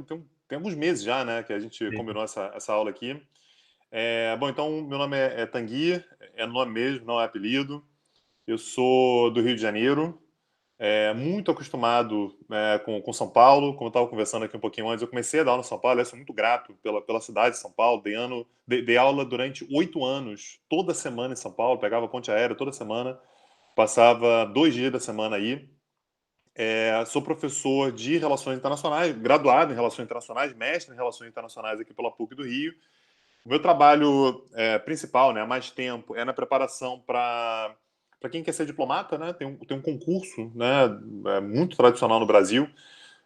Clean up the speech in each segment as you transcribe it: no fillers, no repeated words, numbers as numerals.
tem alguns meses já, né, que a gente Sim. combinou essa aula aqui. Bom, então, meu nome é Tanguy, é nome mesmo, não é apelido. Eu sou do Rio de Janeiro, muito acostumado com São Paulo. Como eu estava conversando aqui um pouquinho antes, eu comecei a dar aula em São Paulo, eu sou muito grato pela cidade de São Paulo. Dei aula durante 8 anos, toda semana em São Paulo, pegava ponte aérea toda semana, passava 2 dias da semana aí. Sou professor de Relações Internacionais, graduado em Relações Internacionais, mestre em Relações Internacionais aqui pela PUC do Rio. O meu trabalho principal, né, há mais tempo, é na preparação para quem quer ser diplomata, né? Tem um concurso, né, muito tradicional no Brasil,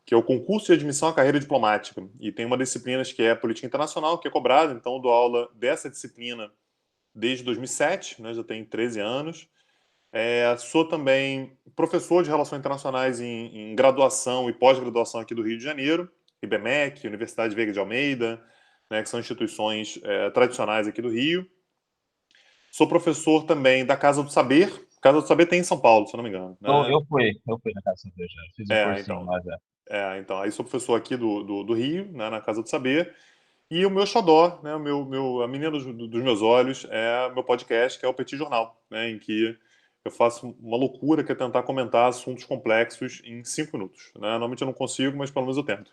que é o concurso de admissão à carreira diplomática. E tem uma disciplina que é política internacional, que é cobrada. Então, eu dou aula dessa disciplina desde 2007, né, já tem 13 anos. Sou também professor de Relações Internacionais em graduação e pós-graduação aqui do Rio de Janeiro, IBMEC, Universidade Veiga de Almeida, né, que são instituições tradicionais aqui do Rio. Sou professor também da Casa do Saber. Casa do Saber tem em São Paulo, se eu não me engano, né? Eu fui na Casa Cerveja, fiz o cursinho Então, lá já. aí sou professor aqui do Rio, né, na Casa do Saber. E o meu xodó, né, a menina dos meus olhos, é o meu podcast, que é o Petit Jornal, né, em que eu faço uma loucura que é tentar comentar assuntos complexos em 5 minutos. Né? Normalmente eu não consigo, mas pelo menos eu tento.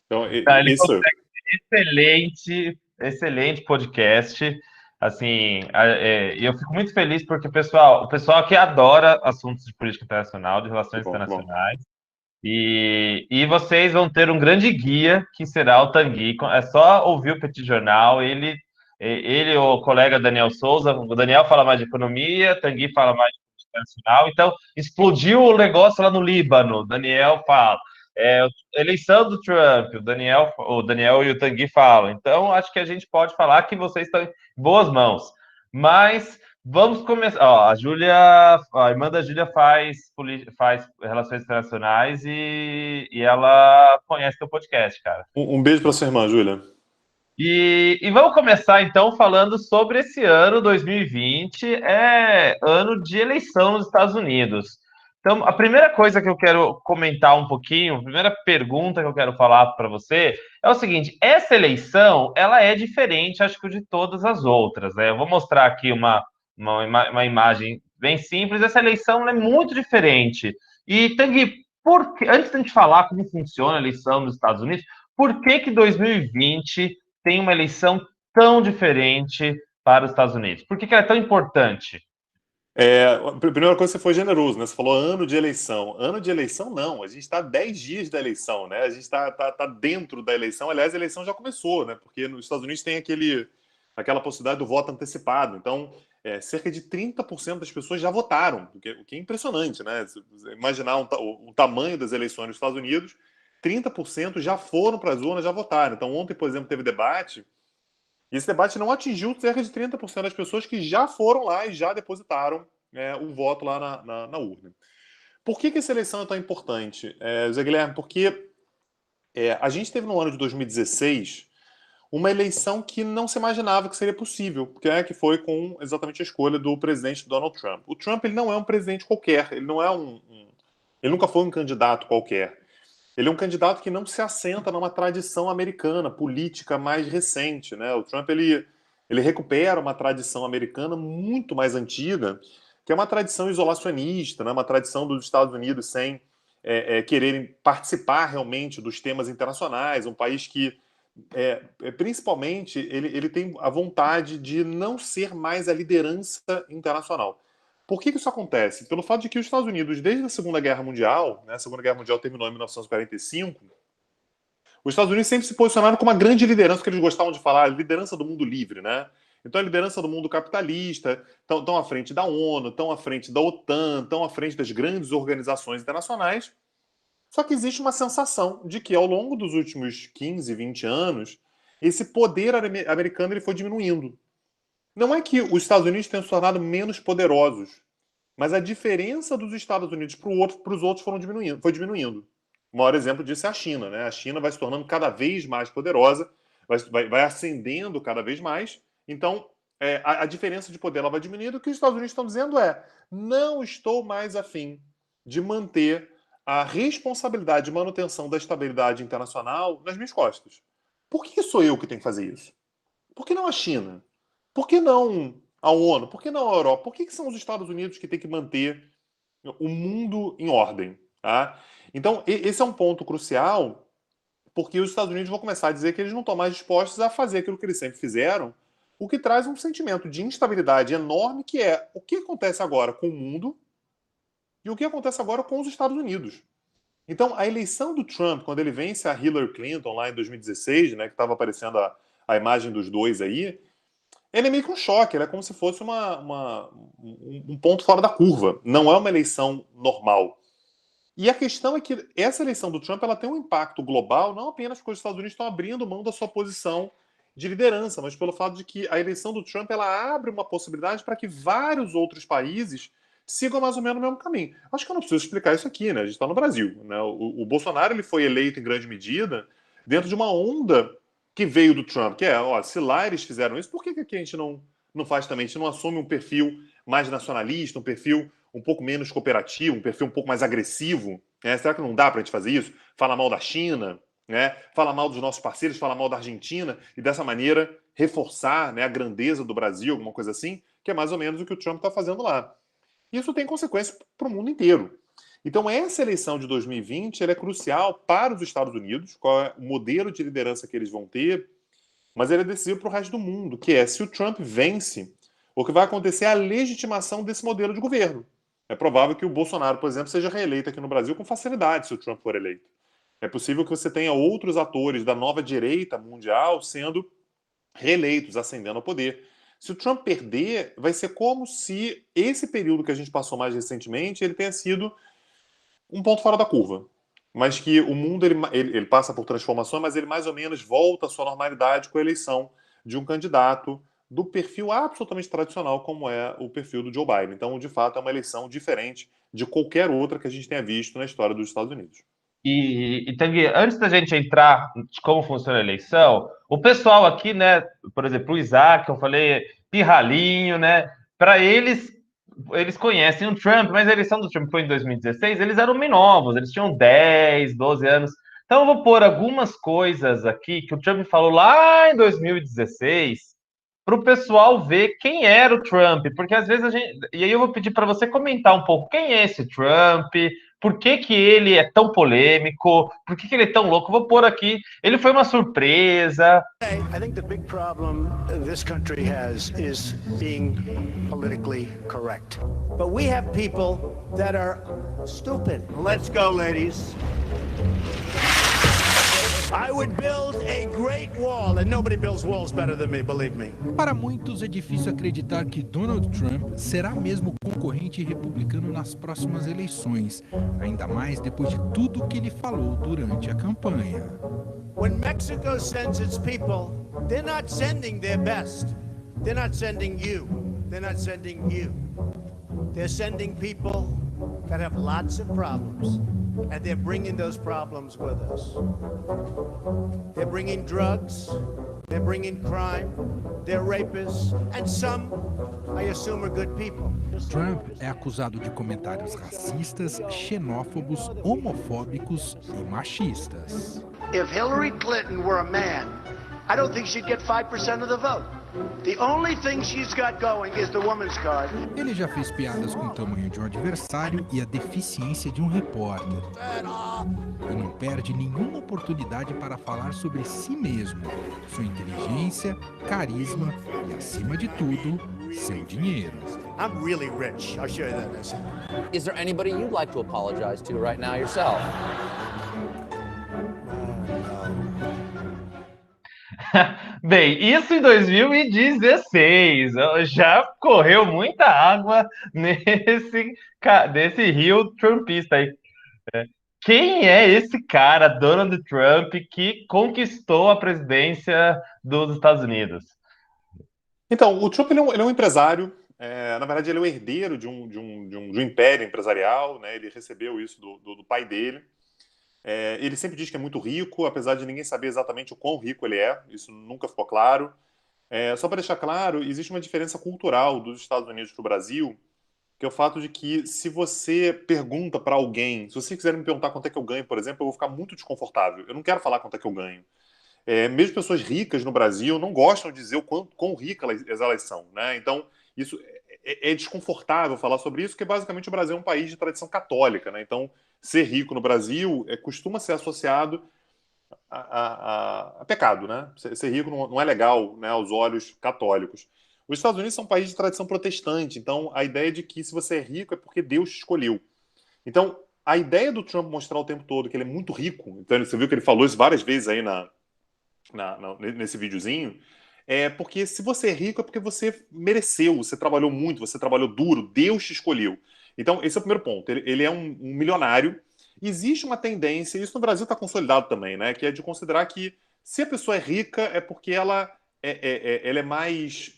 Então, Tá, ele esse sou eu. consegue excelente, excelente podcast. Assim, e eu fico muito feliz porque o pessoal aqui adora assuntos de política internacional, de Que relações bom, que bom. internacionais. E vocês vão ter um grande guia que será o Tanguy. É só ouvir o Petit Jornal. Ele, o colega Daniel Souza, o Daniel fala mais de economia, Tanguy fala mais de política internacional. Então, explodiu o negócio lá no Líbano. Daniel fala. Eleição do Trump, o Daniel e o Tanguy falam. Então, acho que a gente pode falar que vocês estão em boas mãos. Mas vamos começar. Ó, a irmã da Júlia faz relações internacionais e ela conhece teu podcast, cara. Um beijo para sua irmã, Júlia. E vamos começar então falando sobre esse ano 2020, ano de eleição nos Estados Unidos. Então, a primeira coisa que eu quero comentar um pouquinho, a primeira pergunta que eu quero falar para você é o seguinte: essa eleição ela é diferente, acho que de todas as outras, né? Eu vou mostrar aqui uma imagem bem simples. Essa eleição é muito diferente. E Tanguy, antes de a gente falar como funciona a eleição nos Estados Unidos, por que 2020 tem uma eleição tão diferente para os Estados Unidos? Por que ela é tão importante? A primeira coisa, você foi generoso, né? Você falou ano de eleição. Ano de eleição, não. A gente está 10 dias da eleição, né? A gente está dentro da eleição. Aliás, a eleição já começou, né? Porque nos Estados Unidos tem aquela possibilidade do voto antecipado. Então, cerca de 30% das pessoas já votaram, o que é impressionante, né? Se você imaginar o tamanho das eleições nos Estados Unidos, 30% já foram para as urnas, já votaram. Então, ontem, por exemplo, teve debate. E esse debate não atingiu cerca de 30% das pessoas que já foram lá e já depositaram o voto lá na urna. Por que essa eleição é tão importante, Zé Guilherme? Porque a gente teve no ano de 2016 uma eleição que não se imaginava que seria possível, que foi com exatamente a escolha do presidente Donald Trump. O Trump, ele não é um presidente qualquer, ele não é ele nunca foi um candidato qualquer. Ele é um candidato que não se assenta numa tradição americana política mais recente, né? O Trump ele recupera uma tradição americana muito mais antiga, que é uma tradição isolacionista, né? Uma tradição dos Estados Unidos sem quererem participar realmente dos temas internacionais, um país que principalmente ele tem a vontade de não ser mais a liderança internacional. Por que isso acontece? Pelo fato de que os Estados Unidos, desde a Segunda Guerra Mundial, né, a Segunda Guerra Mundial terminou em 1945, os Estados Unidos sempre se posicionaram como uma grande liderança, que eles gostavam de falar, a liderança do mundo livre, né? Então, a liderança do mundo capitalista, estão à frente da ONU, estão à frente da OTAN, estão à frente das grandes organizações internacionais. Só que existe uma sensação de que, ao longo dos últimos 15, 20 anos, esse poder americano ele foi diminuindo. Não é que os Estados Unidos tenham se tornado menos poderosos, mas a diferença dos Estados Unidos para os outros foi diminuindo. O maior exemplo disso é a China. Né? A China vai se tornando cada vez mais poderosa, vai ascendendo cada vez mais. Então, a diferença de poder ela vai diminuindo. O que os Estados Unidos estão dizendo é: não estou mais afim de manter a responsabilidade de manutenção da estabilidade internacional nas minhas costas. Por que sou eu que tenho que fazer isso? Por que não a China? Por que não a ONU? Por que não a Europa? Por que são os Estados Unidos que têm que manter o mundo em ordem? Tá? Então, esse é um ponto crucial, porque os Estados Unidos vão começar a dizer que eles não estão mais dispostos a fazer aquilo que eles sempre fizeram, o que traz um sentimento de instabilidade enorme, que é o que acontece agora com o mundo e o que acontece agora com os Estados Unidos. Então, a eleição do Trump, quando ele vence a Hillary Clinton lá em 2016, né, que estava aparecendo a imagem dos dois aí, ele é meio que um choque, ele é como se fosse um ponto fora da curva. Não é uma eleição normal. E a questão é que essa eleição do Trump ela tem um impacto global, não apenas porque os Estados Unidos estão abrindo mão da sua posição de liderança, mas pelo fato de que a eleição do Trump ela abre uma possibilidade para que vários outros países sigam mais ou menos o mesmo caminho. Acho que eu não preciso explicar isso aqui, né? A gente está no Brasil. Né? O Bolsonaro ele foi eleito em grande medida dentro de uma onda que veio do Trump, que é, ó, se lá eles fizeram isso, por que aqui a gente não faz também? A gente não assume um perfil mais nacionalista, um perfil um pouco menos cooperativo, um perfil um pouco mais agressivo? Né? Será que não dá para a gente fazer isso? Fala mal da China, né? Fala mal dos nossos parceiros, fala mal da Argentina, e dessa maneira reforçar, né, a grandeza do Brasil, alguma coisa assim, que é mais ou menos o que o Trump está fazendo lá. Isso tem consequências para o mundo inteiro. Então, essa eleição de 2020 ela é crucial para os Estados Unidos, qual é o modelo de liderança que eles vão ter, mas ele é decisivo para o resto do mundo, que é, se o Trump vence, o que vai acontecer é a legitimação desse modelo de governo. É provável que o Bolsonaro, por exemplo, seja reeleito aqui no Brasil com facilidade se o Trump for eleito. É possível que você tenha outros atores da nova direita mundial sendo reeleitos, ascendendo ao poder. Se o Trump perder, vai ser como se esse período que a gente passou mais recentemente ele tenha sido um ponto fora da curva. Mas que o mundo ele passa por transformações, mas ele mais ou menos volta à sua normalidade com a eleição de um candidato do perfil absolutamente tradicional, como é o perfil do Joe Biden. Então, de fato, é uma eleição diferente de qualquer outra que a gente tenha visto na história dos Estados Unidos. E Tanguy, antes da gente entrar de como funciona a eleição, o pessoal aqui, né, por exemplo, o Isaac, eu falei, pirralhinho, né, para eles conhecem o Trump, mas a eleição do Trump foi em 2016, eles eram bem novos, eles tinham 10, 12 anos. Então eu vou pôr algumas coisas aqui que o Trump falou lá em 2016 para o pessoal ver quem era o Trump, porque às vezes a gente. E aí eu vou pedir para você comentar um pouco quem é esse Trump, por que, que ele é tão polêmico, por que, que ele é tão louco. Vou pôr aqui. Ele foi uma surpresa. I think the big problem this country has is being politically correct. But we have people that are stupid. Let's go, ladies. I would build a great wall, and nobody builds walls better than me, believe me. Para muitos é difícil acreditar que Donald Trump será mesmo concorrente republicano nas próximas eleições, ainda mais depois de tudo que ele falou durante a campanha. When Mexico sends its people, they're not sending their best. They're not sending you. They're not sending you. They're sending people that have lots of problems. And they're bringing those problems with us. They're bringing drugs, they're bringing crime, they're rapists, and some, I assume, are good people. Trump é acusado de comentários racistas, xenófobos, homofóbicos e machistas. If Hillary Clinton were a man, I don't think she'd get 5% of the vote. The only thing she's got going is the woman's card. Ele já fez piadas com o tamanho de um adversário e a deficiência de um repórter. E não perde nenhuma oportunidade para falar sobre si mesmo, sua inteligência, carisma e, acima de tudo, seu dinheiro. I'm really rich. I'll show you that in a second. Is there anybody you'd like to apologize to right now yourself? Bem, isso em 2016. Já correu muita água nesse rio trumpista aí. Quem é esse cara, Donald Trump, que conquistou a presidência dos Estados Unidos? Então, o Trump ele é um empresário. Na verdade, ele é o herdeiro de um império empresarial. Né? Ele recebeu isso do pai dele. Ele sempre diz que é muito rico, apesar de ninguém saber exatamente o quão rico ele é. Isso nunca ficou claro. Só para deixar claro, existe uma diferença cultural dos Estados Unidos para o Brasil, que é o fato de que se você pergunta para alguém, se vocês quiserem me perguntar quanto é que eu ganho, por exemplo, eu vou ficar muito desconfortável. Eu não quero falar quanto é que eu ganho. Mesmo pessoas ricas no Brasil não gostam de dizer o quão ricas elas são, né? Então, isso é desconfortável falar sobre isso, porque basicamente o Brasil é um país de tradição católica, né? Então, ser rico no Brasil costuma ser associado a pecado, né? Ser rico não é legal, né, aos olhos católicos. Os Estados Unidos são um país de tradição protestante, então a ideia de que se você é rico é porque Deus te escolheu. Então, a ideia do Trump mostrar o tempo todo que ele é muito rico, então você viu que ele falou isso várias vezes aí nesse videozinho, porque se você é rico é porque você mereceu, você trabalhou muito, você trabalhou duro, Deus te escolheu. Então, esse é o primeiro ponto. Ele é um milionário. Existe uma tendência, isso no Brasil está consolidado também, né? Que é de considerar que se a pessoa é rica é porque ela é mais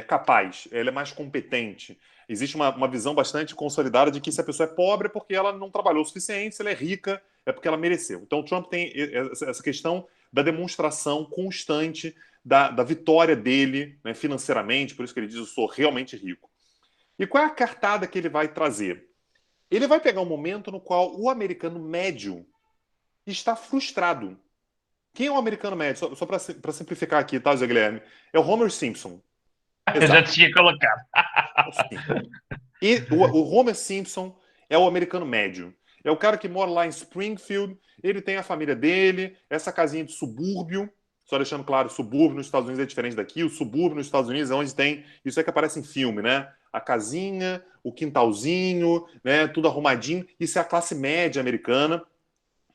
capaz, ela é mais competente. Existe uma visão bastante consolidada de que se a pessoa é pobre é porque ela não trabalhou o suficiente, se ela é rica é porque ela mereceu. Então o Trump tem essa questão da demonstração constante da vitória dele, né, financeiramente, por isso que ele diz: eu sou realmente rico. E qual é a cartada que ele vai trazer? Ele vai pegar um momento no qual o americano médio está frustrado. Quem é o americano médio? Só para simplificar aqui, tá, Zé Guilherme? É o Homer Simpson. Eu já tinha colocado. E o Homer Simpson é o americano médio. É o cara que mora lá em Springfield, ele tem a família dele, essa casinha de subúrbio, só deixando claro, subúrbio nos Estados Unidos é diferente daqui, o subúrbio nos Estados Unidos é onde tem, isso é que aparece em filme, né? A casinha, o quintalzinho, né? Tudo arrumadinho, isso é a classe média americana.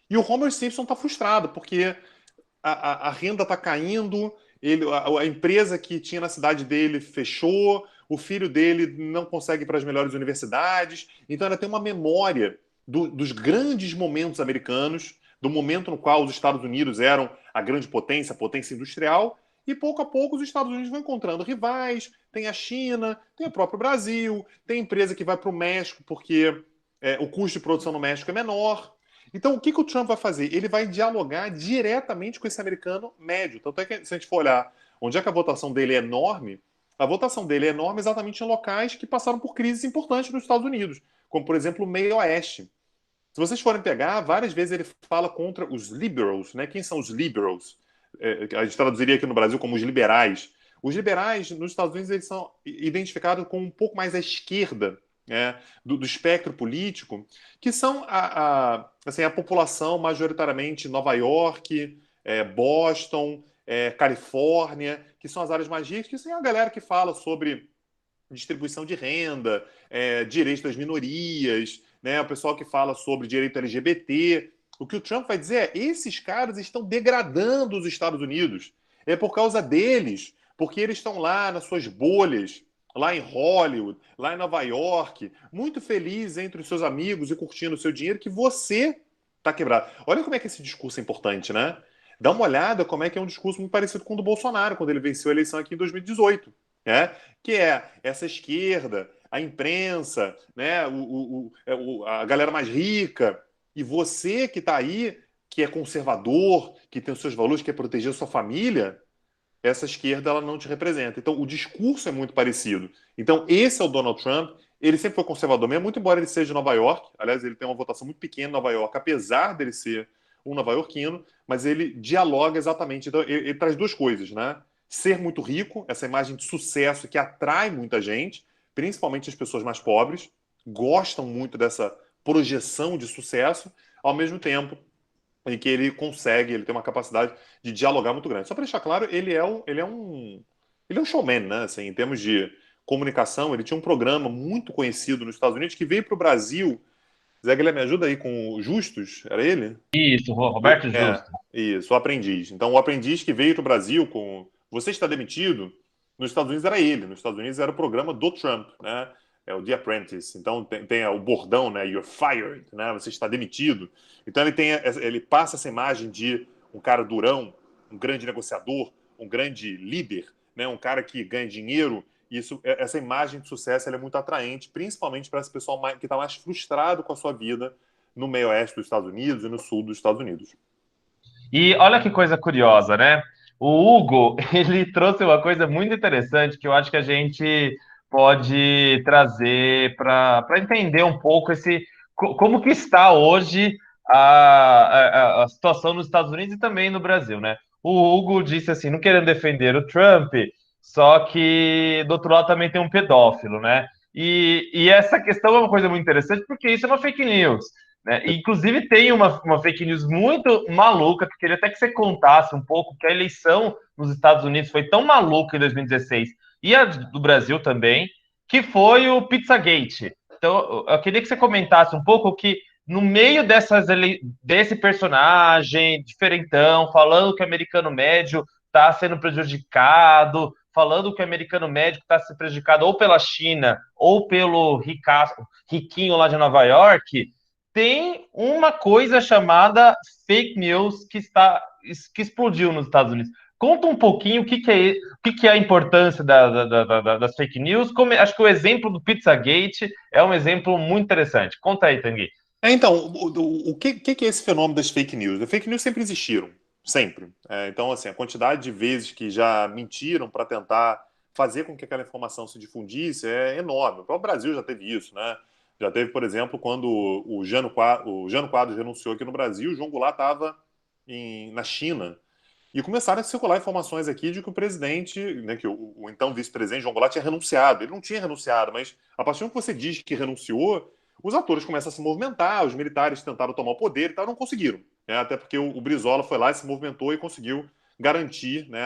E o Homer Simpson tá frustrado, porque a renda tá caindo, a empresa que tinha na cidade dele fechou, o filho dele não consegue ir para as melhores universidades, então ela tem uma memória dos grandes momentos americanos, do momento no qual os Estados Unidos eram a grande potência, a potência industrial, e pouco a pouco os Estados Unidos vão encontrando rivais, tem a China, tem o próprio Brasil, tem empresa que vai para o México porque o custo de produção no México é menor. Então, o que o Trump vai fazer? Ele vai dialogar diretamente com esse americano médio. Tanto é que, se a gente for olhar onde é que a votação dele é enorme, a votação dele é enorme exatamente em locais que passaram por crises importantes nos Estados Unidos, como, por exemplo, o meio oeste. Se vocês forem pegar, várias vezes ele fala contra os liberals, né? Quem são os liberals? A gente traduziria aqui no Brasil como os liberais. Os liberais, nos Estados Unidos, eles são identificados como um pouco mais à esquerda, né, do espectro político, que são assim, a população majoritariamente Nova York, Boston, Califórnia, que são as áreas mais ricas, que são a galera que fala sobre distribuição de renda, direitos das minorias, né, o pessoal que fala sobre direito LGBT. O que o Trump vai dizer é: esses caras estão degradando os Estados Unidos. É por causa deles, porque eles estão lá nas suas bolhas, lá em Hollywood, lá em Nova York, muito feliz entre os seus amigos e curtindo o seu dinheiro, que você está quebrado. Olha como é que esse discurso é importante, né? Dá uma olhada como é que é um discurso muito parecido com o do Bolsonaro, quando ele venceu a eleição aqui em 2018, né? Que é essa esquerda, a imprensa, né? A galera mais rica, e você que está aí, que é conservador, que tem os seus valores, que quer proteger a sua família, essa esquerda ela não te representa. Então, o discurso é muito parecido. Então, esse é o Donald Trump. Ele sempre foi conservador mesmo, muito embora ele seja de Nova York. Aliás, ele tem uma votação muito pequena em Nova York, apesar dele ser um nova-iorquino, mas ele dialoga exatamente. Então, ele traz duas coisas, né? Ser muito rico, essa imagem de sucesso que atrai muita gente, principalmente as pessoas mais pobres, gostam muito dessa projeção de sucesso, ao mesmo tempo em que ele tem uma capacidade de dialogar muito grande. Só para deixar claro, ele é um showman, né? Assim, em termos de comunicação, ele tinha um programa muito conhecido nos Estados Unidos que veio para o Brasil. Zé Guilherme, me ajuda aí com o Justus, era ele? Isso, Roberto Justo. Isso, o Aprendiz. Então, o Aprendiz que veio para o Brasil com Você Está Demitido, nos Estados Unidos era ele. Nos Estados Unidos era o programa do Trump, né? É o The Apprentice. Então tem o bordão, né? You're fired, né? Você está demitido. Então ele passa essa imagem de um cara durão, um grande negociador, um grande líder, né? Um cara que ganha dinheiro. Essa imagem de sucesso ela é muito atraente, principalmente para esse pessoal que está mais frustrado com a sua vida no meio oeste dos Estados Unidos e no sul dos Estados Unidos. E olha que coisa curiosa, né? O Hugo, ele trouxe uma coisa muito interessante que eu acho que a gente pode trazer para entender um pouco como que está hoje a situação nos Estados Unidos e também no Brasil, né? O Hugo disse assim, não querendo defender o Trump, só que do outro lado também tem um pedófilo, né? E essa questão é uma coisa muito interessante porque isso é uma fake news. Né? Inclusive, tem uma fake news muito maluca, que queria até que você contasse um pouco, que a eleição nos Estados Unidos foi tão maluca em 2016, e a do Brasil também, que foi o Pizzagate. Então, eu queria que você comentasse um pouco que, no meio desse personagem diferentão, falando que o americano médio está sendo prejudicado, falando que o americano médio está sendo prejudicado ou pela China ou pelo riquinho lá de Nova York, tem uma coisa chamada fake news que explodiu nos Estados Unidos. Conta um pouquinho o que é a importância das fake news. Acho que o exemplo do Pizzagate é um exemplo muito interessante. Conta aí, Tanguy. Então, o que é esse fenômeno das fake news? As fake news sempre existiram, sempre. Então, assim, a quantidade de vezes que já mentiram para tentar fazer com que aquela informação se difundisse é enorme. O próprio Brasil já teve isso, né? Já teve, por exemplo, quando o Jânio Quadros renunciou aqui no Brasil, o João Goulart estava na China. E começaram a circular informações aqui de que o presidente, né, que o então vice-presidente João Goulart tinha renunciado. Ele não tinha renunciado, mas a partir do momento que você diz que renunciou, os atores começam a se movimentar, os militares tentaram tomar o poder e tal, não conseguiram. Né, até porque o Brizola foi lá e se movimentou e conseguiu garantir, né,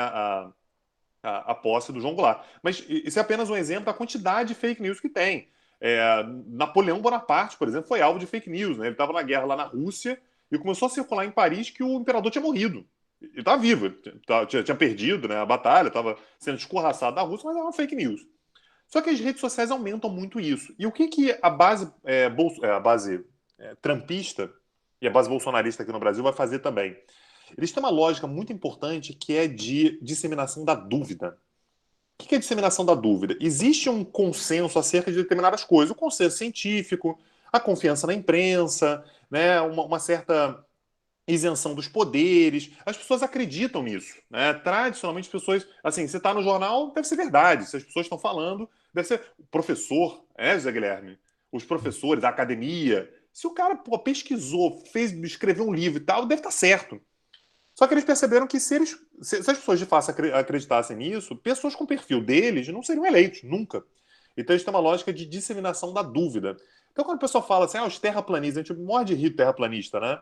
a posse do João Goulart. Mas isso é apenas um exemplo da quantidade de fake news que tem. Napoleão Bonaparte, por exemplo, foi alvo de fake news. Né? Ele estava na guerra lá na Rússia e começou a circular em Paris que o imperador tinha morrido. Ele estava vivo, tinha perdido, né, a batalha, estava sendo escorraçado da Rússia, mas era uma fake news. Só que as redes sociais aumentam muito isso. E o que a base, trumpista e a base bolsonarista aqui no Brasil vai fazer também? Eles têm uma lógica muito importante que é de disseminação da dúvida. O que é disseminação da dúvida? Existe um consenso acerca de determinadas coisas, o consenso científico, a confiança na imprensa, né, uma certa isenção dos poderes. As pessoas acreditam nisso. Né? Tradicionalmente, as pessoas... Assim, você está no jornal, deve ser verdade. Se as pessoas estão falando, deve ser... O professor, José Guilherme? Os professores, a academia... Se o cara pesquisou, escreveu um livro e tal, deve estar certo. Só que eles perceberam que se as pessoas de fato acreditassem nisso, pessoas com o perfil deles não seriam eleitos, nunca. Então eles têm uma lógica de disseminação da dúvida. Então quando a pessoa fala assim, os terraplanistas, a gente morre de rir terraplanista, né?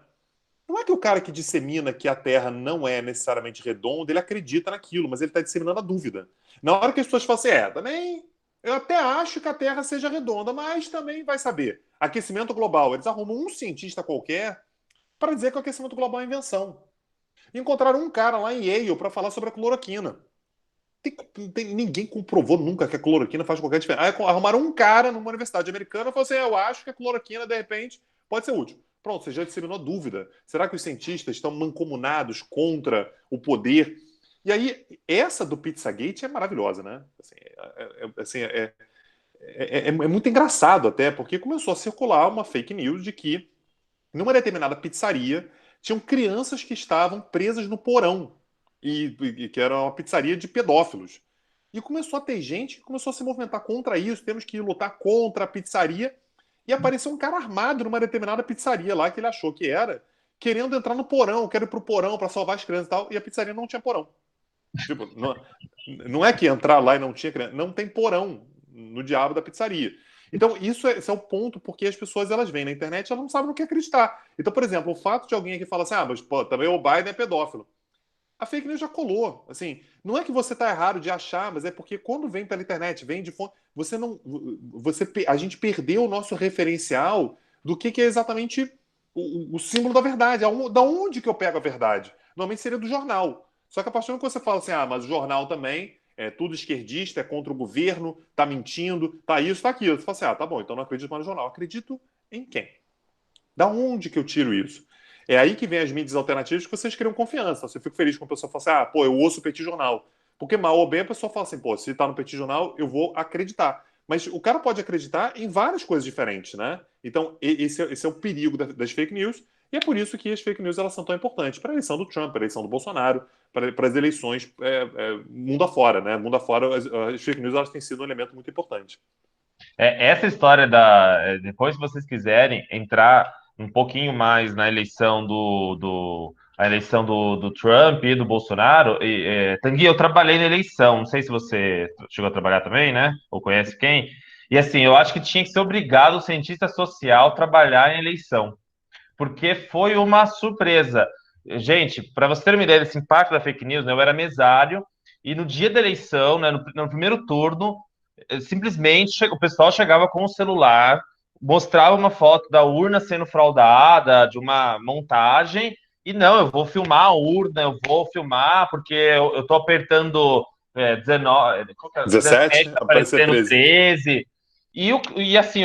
Não é que o cara que dissemina que a Terra não é necessariamente redonda, ele acredita naquilo, mas ele está disseminando a dúvida. Na hora que as pessoas falam assim, também eu até acho que a Terra seja redonda, mas também vai saber. Aquecimento global, eles arrumam um cientista qualquer para dizer que o aquecimento global é invenção. Encontraram um cara lá em Yale para falar sobre a cloroquina. Ninguém comprovou nunca que a cloroquina faz qualquer diferença. Aí arrumaram um cara numa universidade americana e falou assim, eu acho que a cloroquina, de repente, pode ser útil. Pronto, você já disseminou dúvida. Será que os cientistas estão mancomunados contra o poder? E aí, essa do Pizzagate é maravilhosa, né? É muito engraçado até, porque começou a circular uma fake news de que numa determinada pizzaria tinham crianças que estavam presas no porão e que era uma pizzaria de pedófilos. E começou a ter gente que começou a se movimentar contra isso, temos que lutar contra a pizzaria. E apareceu um cara armado numa determinada pizzaria lá, que ele achou que era, querendo entrar no porão, quero ir pro porão para salvar as crianças e tal, e a pizzaria não tinha porão. Tipo, não é que entrar lá e não tinha criança, não tem porão no diabo da pizzaria. Então, esse é o ponto, porque as pessoas, elas vêm na internet, elas não sabem no que acreditar. Então, por exemplo, o fato de alguém aqui falar assim, mas pô, também o Biden é pedófilo. A fake news já colou. Assim, não é que você está errado de achar, mas é porque quando vem pela internet, vem de fonte, a gente perdeu o nosso referencial do que é exatamente o símbolo da verdade. Da onde que eu pego a verdade? Normalmente seria do jornal. Só que a partir do momento que você fala assim, mas o jornal também é tudo esquerdista, é contra o governo, tá mentindo, tá isso, tá aquilo. Você fala assim, tá bom, então não acredito mais no jornal. Acredito em quem? Da onde que eu tiro isso? É aí que vem as mídias alternativas que vocês criam confiança. Eu fico feliz quando a pessoa fala assim, eu ouço o Petit Jornal. Porque mal ou bem a pessoa fala assim, se tá no Petit Jornal, eu vou acreditar. Mas o cara pode acreditar em várias coisas diferentes, né? Então, esse é o perigo das fake news. E é por isso que as fake news elas são tão importantes para a eleição do Trump, para a eleição do Bolsonaro, para as eleições mundo afora, né? Mundo afora, as fake news elas têm sido um elemento muito importante. Essa história depois, se vocês quiserem entrar um pouquinho mais na eleição a eleição do Trump e do Bolsonaro, Tanguy, eu trabalhei na eleição, não sei se você chegou a trabalhar também, né? Ou conhece quem? E assim, eu acho que tinha que ser obrigado o cientista social a trabalhar em eleição, porque foi uma surpresa. Gente, para você ter uma ideia desse impacto da fake news, né, eu era mesário, e no dia da eleição, né, no primeiro turno, simplesmente o pessoal chegava com o celular, mostrava uma foto da urna sendo fraudada, de uma montagem, e não, eu vou filmar a urna, eu vou filmar, porque eu tô apertando 19, 17, 17, tá aparecer aparecendo 13. 13. E assim,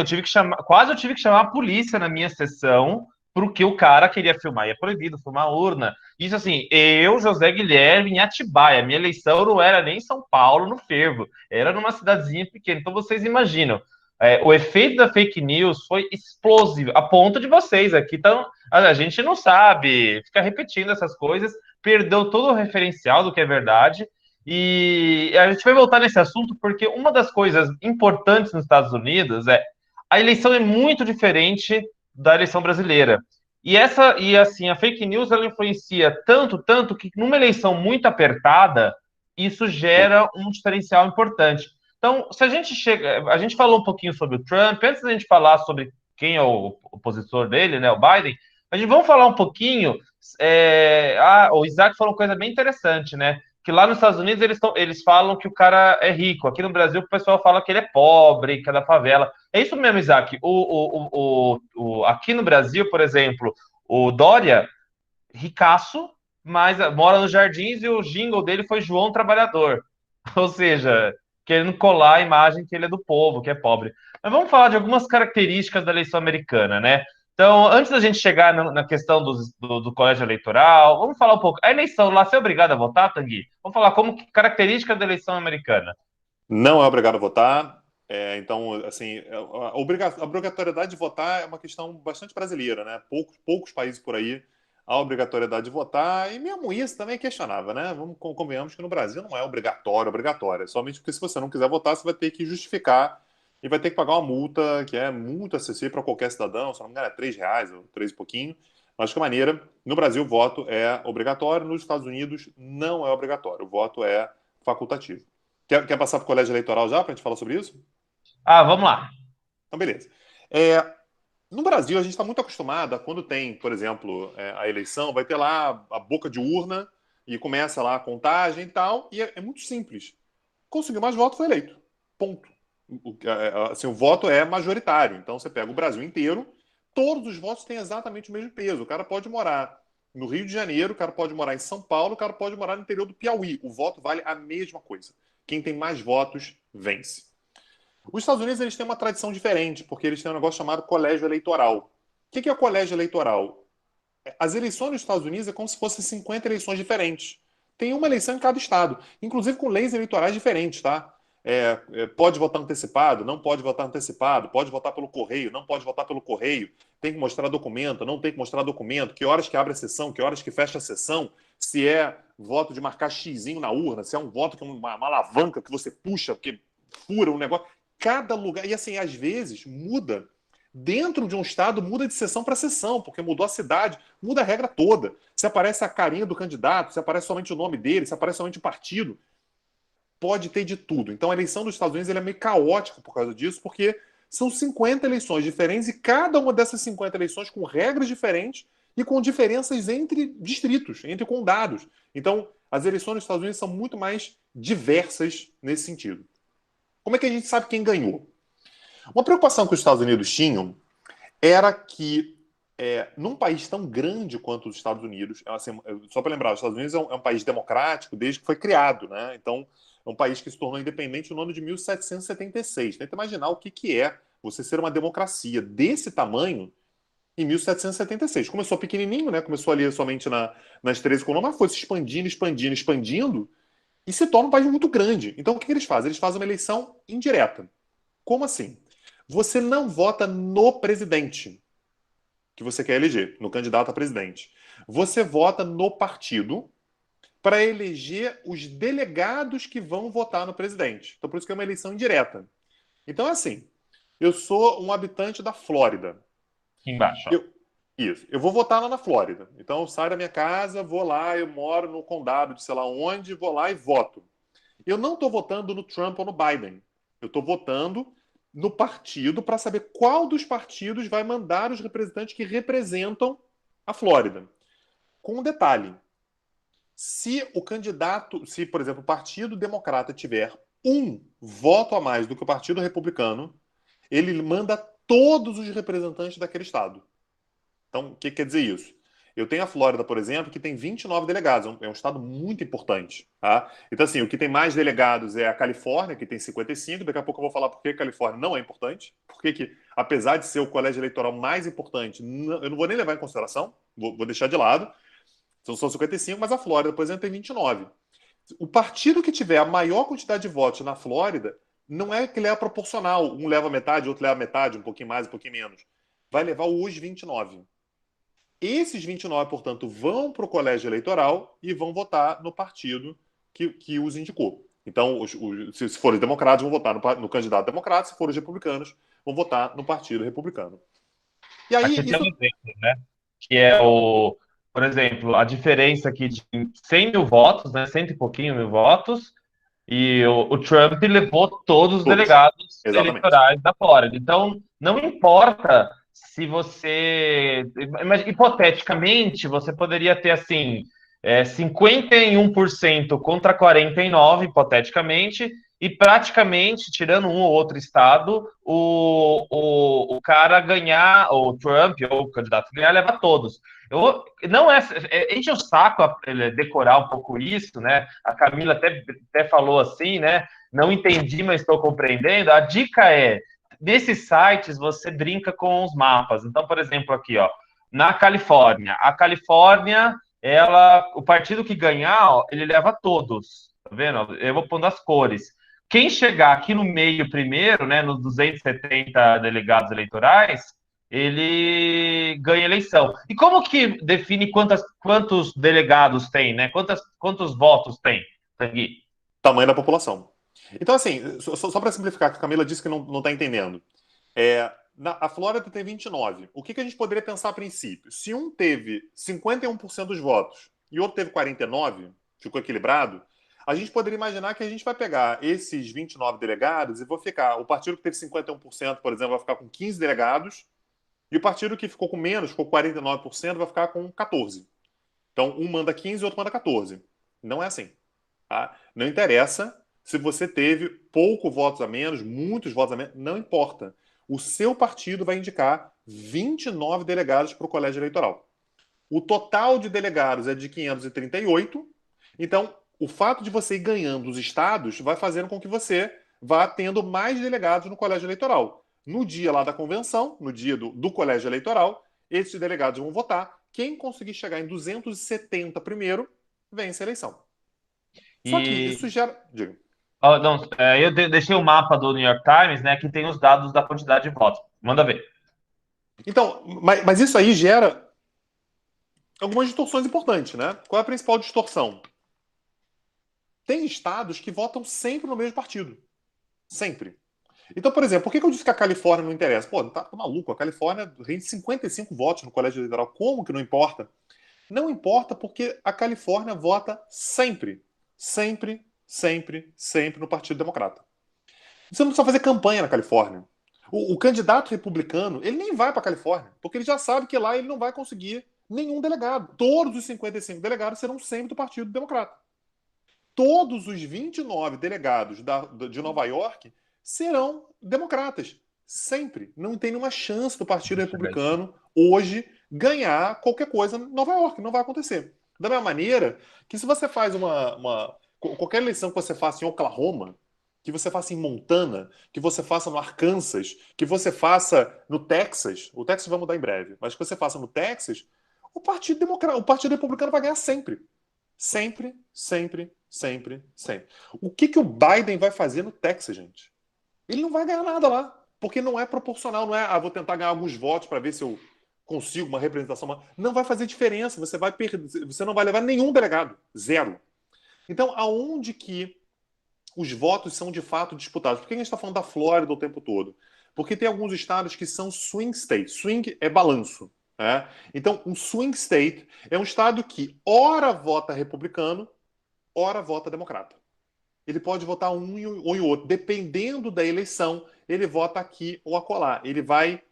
quase eu tive que chamar a polícia na minha sessão, porque o cara queria filmar, e é proibido filmar a urna. Isso assim, eu, José Guilherme, em Atibaia, minha eleição não era nem em São Paulo, no Fervo, era numa cidadezinha pequena. Então vocês imaginam, o efeito da fake news foi explosivo, a ponto de vocês aqui estão. A gente não sabe, fica repetindo essas coisas, perdeu todo o referencial do que é verdade. E a gente vai voltar nesse assunto porque uma das coisas importantes nos Estados Unidos é a eleição é muito diferente da eleição brasileira. E assim, a fake news ela influencia tanto que numa eleição muito apertada, isso gera um diferencial importante. Então, se a gente falou um pouquinho sobre o Trump, antes da gente falar sobre quem é o opositor dele, né, o Biden, vamos falar um pouquinho. O Isaac falou uma coisa bem interessante, né? Que lá nos Estados Unidos eles falam que o cara é rico. Aqui no Brasil o pessoal fala que ele é pobre, que é da favela. É isso mesmo, Isaac. Aqui no Brasil, por exemplo, o Dória, ricaço, mas mora nos Jardins e o jingle dele foi João Trabalhador. Ou seja, querendo colar a imagem que ele é do povo, que é pobre. Mas vamos falar de algumas características da eleição americana, né? Então, antes da gente chegar na questão do colégio eleitoral, vamos falar um pouco. A eleição lá, você é obrigado a votar, Tanguy? Vamos falar como característica da eleição americana. Não é obrigado a votar. Então, assim, a obrigatoriedade de votar é uma questão bastante brasileira, né? Poucos países por aí há obrigatoriedade de votar, e mesmo isso também é questionável, né? Convenhamos que no Brasil não é obrigatório. Somente porque se você não quiser votar, você vai ter que justificar e vai ter que pagar uma multa que é muito acessível para qualquer cidadão, se não me engano é R$3 ou 3 e pouquinho. Mas de qualquer maneira, no Brasil o voto é obrigatório, nos Estados Unidos não é obrigatório, o voto é facultativo. Quer passar para o colégio eleitoral já, para a gente falar sobre isso? Vamos lá. Então, beleza. No Brasil, a gente está muito acostumado a quando tem, por exemplo, a eleição, vai ter lá a boca de urna e começa lá a contagem e tal, e é muito simples. Conseguiu mais votos, foi eleito. Ponto. Assim, o voto é majoritário. Então, você pega o Brasil inteiro, todos os votos têm exatamente o mesmo peso. O cara pode morar no Rio de Janeiro, o cara pode morar em São Paulo, o cara pode morar no interior do Piauí. O voto vale a mesma coisa. Quem tem mais votos, vence. Os Estados Unidos eles têm uma tradição diferente, porque eles têm um negócio chamado colégio eleitoral. O que é o colégio eleitoral? As eleições nos Estados Unidos é como se fossem 50 eleições diferentes. Tem uma eleição em cada estado, inclusive com leis eleitorais diferentes, tá? Pode votar antecipado, não pode votar antecipado, pode votar pelo correio, não pode votar pelo correio, tem que mostrar documento, não tem que mostrar documento, que horas que abre a sessão, que horas que fecha a sessão, se é voto de marcar xizinho na urna, se é um voto que é uma alavanca que você puxa, porque fura um negócio. Cada lugar, e assim, às vezes muda. Dentro de um estado, muda de sessão para sessão, porque mudou a cidade, muda a regra toda. Se aparece a carinha do candidato, se aparece somente o nome dele, se aparece somente o partido, pode ter de tudo. Então a eleição dos Estados Unidos é meio caótica por causa disso, porque são 50 eleições diferentes e cada uma dessas 50 eleições com regras diferentes e com diferenças entre distritos, entre condados. Então as eleições dos Estados Unidos são muito mais diversas nesse sentido. Como é que a gente sabe quem ganhou? Uma preocupação que os Estados Unidos tinham era que, num país tão grande quanto os Estados Unidos, assim, só para lembrar, os Estados Unidos é um país democrático desde que foi criado, né? Então, é um país que se tornou independente no ano de 1776. Tenta imaginar o que é você ser uma democracia desse tamanho em 1776. Começou pequenininho, né? Começou ali somente nas 13 colônias, mas foi se expandindo, e se torna um país muito grande. Então, o que eles fazem? Eles fazem uma eleição indireta. Como assim? Você não vota no presidente. que você quer eleger, no candidato a presidente. Você vota no partido para eleger os delegados que vão votar no presidente. Então, por isso que é uma eleição indireta. Então, é assim, eu sou um habitante da Flórida. Embaixo, ó. Eu vou votar lá na Flórida. Então, eu saio da minha casa, vou lá, eu moro no condado de sei lá onde, vou lá e voto. Eu não estou votando no Trump ou no Biden. Eu estou votando no partido para saber qual dos partidos vai mandar os representantes que representam a Flórida. Com um detalhe. Se o candidato, se, por exemplo, o Partido Democrata tiver um voto a mais do que o Partido Republicano, ele manda todos os representantes daquele estado. Então, o que quer dizer isso? Eu tenho a Flórida, por exemplo, que tem 29 delegados. É um estado muito importante. Tá? Então, assim, o que tem mais delegados é a Califórnia, que tem 55. Daqui a pouco eu vou falar por que a Califórnia não é importante. Por que, apesar de ser o colégio eleitoral mais importante, eu não vou nem levar em consideração. Vou deixar de lado. São só 55, mas a Flórida, por exemplo, tem 29. O partido que tiver a maior quantidade de votos na Flórida não é que leva proporcional. Um leva metade, outro leva metade, um pouquinho mais, um pouquinho menos. Vai levar os 29. Esses 29, portanto, vão para o colégio eleitoral e vão votar no partido que os indicou. Então, se forem democratas, vão votar no candidato democrata, se forem os republicanos, vão votar no partido republicano. E aí, Aqui tem um exemplo, né? Que é por exemplo, a diferença aqui de 100 mil votos, né? Cento e pouquinho mil votos, e o Trump levou todos os delegados Exatamente. eleitorais da Flórida. Então, não importa se você... Hipoteticamente, você poderia ter, assim, 51% contra 49%, hipoteticamente, e praticamente, tirando um ou outro estado, o cara ganhar, o Trump ou o candidato ganhar, leva todos. Não enche o saco decorar um pouco isso, né? A Camila até falou assim, né? Não entendi, mas estou compreendendo. A dica é, nesses sites você brinca com os mapas. Então, por exemplo, aqui, ó, na Califórnia. A Califórnia, o partido que ganhar, ó, ele leva todos. Tá vendo? Eu vou pondo as cores. Quem chegar aqui no meio primeiro, né, nos 270 delegados eleitorais, ele ganha eleição. E como que define quantos delegados tem, né? Quantos votos tem, Tanguy? Tamanho da população. Então, assim, só para simplificar, que a Camila disse que não está entendendo. A Flórida tem 29. O que a gente poderia pensar a princípio? Se um teve 51% dos votos e o outro teve 49%, ficou equilibrado, a gente poderia imaginar que a gente vai pegar esses 29 delegados e o partido que teve 51%, por exemplo, vai ficar com 15 delegados, e o partido que ficou com menos, ficou com 49%, vai ficar com 14. Então, um manda 15 e outro manda 14. Não é assim. Tá? Não interessa se você teve pouco votos a menos, muitos votos a menos, não importa. O seu partido vai indicar 29 delegados para o colégio eleitoral. O total de delegados é de 538. Então, o fato de você ir ganhando os estados vai fazendo com que você vá tendo mais delegados no colégio eleitoral. No dia lá da convenção, no dia do colégio eleitoral, esses delegados vão votar. Quem conseguir chegar em 270 primeiro, vence a eleição. Só que isso gera... Diga. Eu deixei o mapa do New York Times, né, que tem os dados da quantidade de votos. Manda ver. Então, mas isso aí gera algumas distorções importantes, né? Qual é a principal distorção? Tem estados que votam sempre no mesmo partido. Sempre. Então, por exemplo, por que eu disse que a Califórnia não interessa? Pô, tá maluco, a Califórnia rende 55 votos no colégio eleitoral. Como que não importa? Não importa porque a Califórnia vota sempre. Sempre, sempre, sempre no Partido Democrata. Você não precisa fazer campanha na Califórnia. O candidato republicano, ele nem vai para a Califórnia, porque ele já sabe que lá ele não vai conseguir nenhum delegado. Todos os 55 delegados serão sempre do Partido Democrata. Todos os 29 delegados de Nova York serão democratas. Sempre. Não tem nenhuma chance do Partido Republicano hoje ganhar qualquer coisa em Nova York. Não vai acontecer. Da mesma maneira que se você faz qualquer eleição que você faça em Oklahoma, que você faça em Montana, que você faça no Arkansas, que você faça no Texas, o Texas vai mudar em breve, mas que você faça no Texas, o Partido Republicano vai ganhar sempre. Sempre, sempre, sempre, sempre. O que o Biden vai fazer no Texas, gente? Ele não vai ganhar nada lá, porque não é proporcional, não é, vou tentar ganhar alguns votos para ver se eu consigo uma representação maior. Não vai fazer diferença, você vai perder, você não vai levar nenhum delegado, zero. Então, aonde que os votos são de fato disputados? Por que a gente está falando da Flórida o tempo todo? Porque tem alguns estados que são swing states. Swing é balanço. Né? Então, um swing state é um estado que ora vota republicano, ora vota democrata. Ele pode votar um ou em outro. Dependendo da eleição, ele vota aqui ou acolá. Ele vai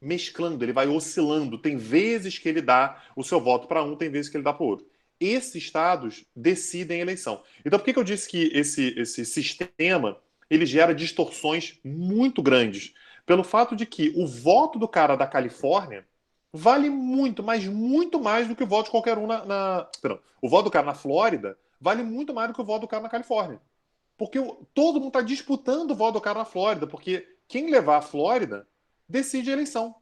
mesclando, ele vai oscilando. Tem vezes que ele dá o seu voto para um, tem vezes que ele dá para o outro. Esses estados decidem a eleição. Então, por que eu disse que esse sistema ele gera distorções muito grandes? Pelo fato de que o voto do cara da Califórnia vale muito, mas muito mais do que o voto de qualquer um Perdão, o voto do cara na Flórida vale muito mais do que o voto do cara na Califórnia. Porque todo mundo está disputando o voto do cara na Flórida, porque quem levar a Flórida decide a eleição.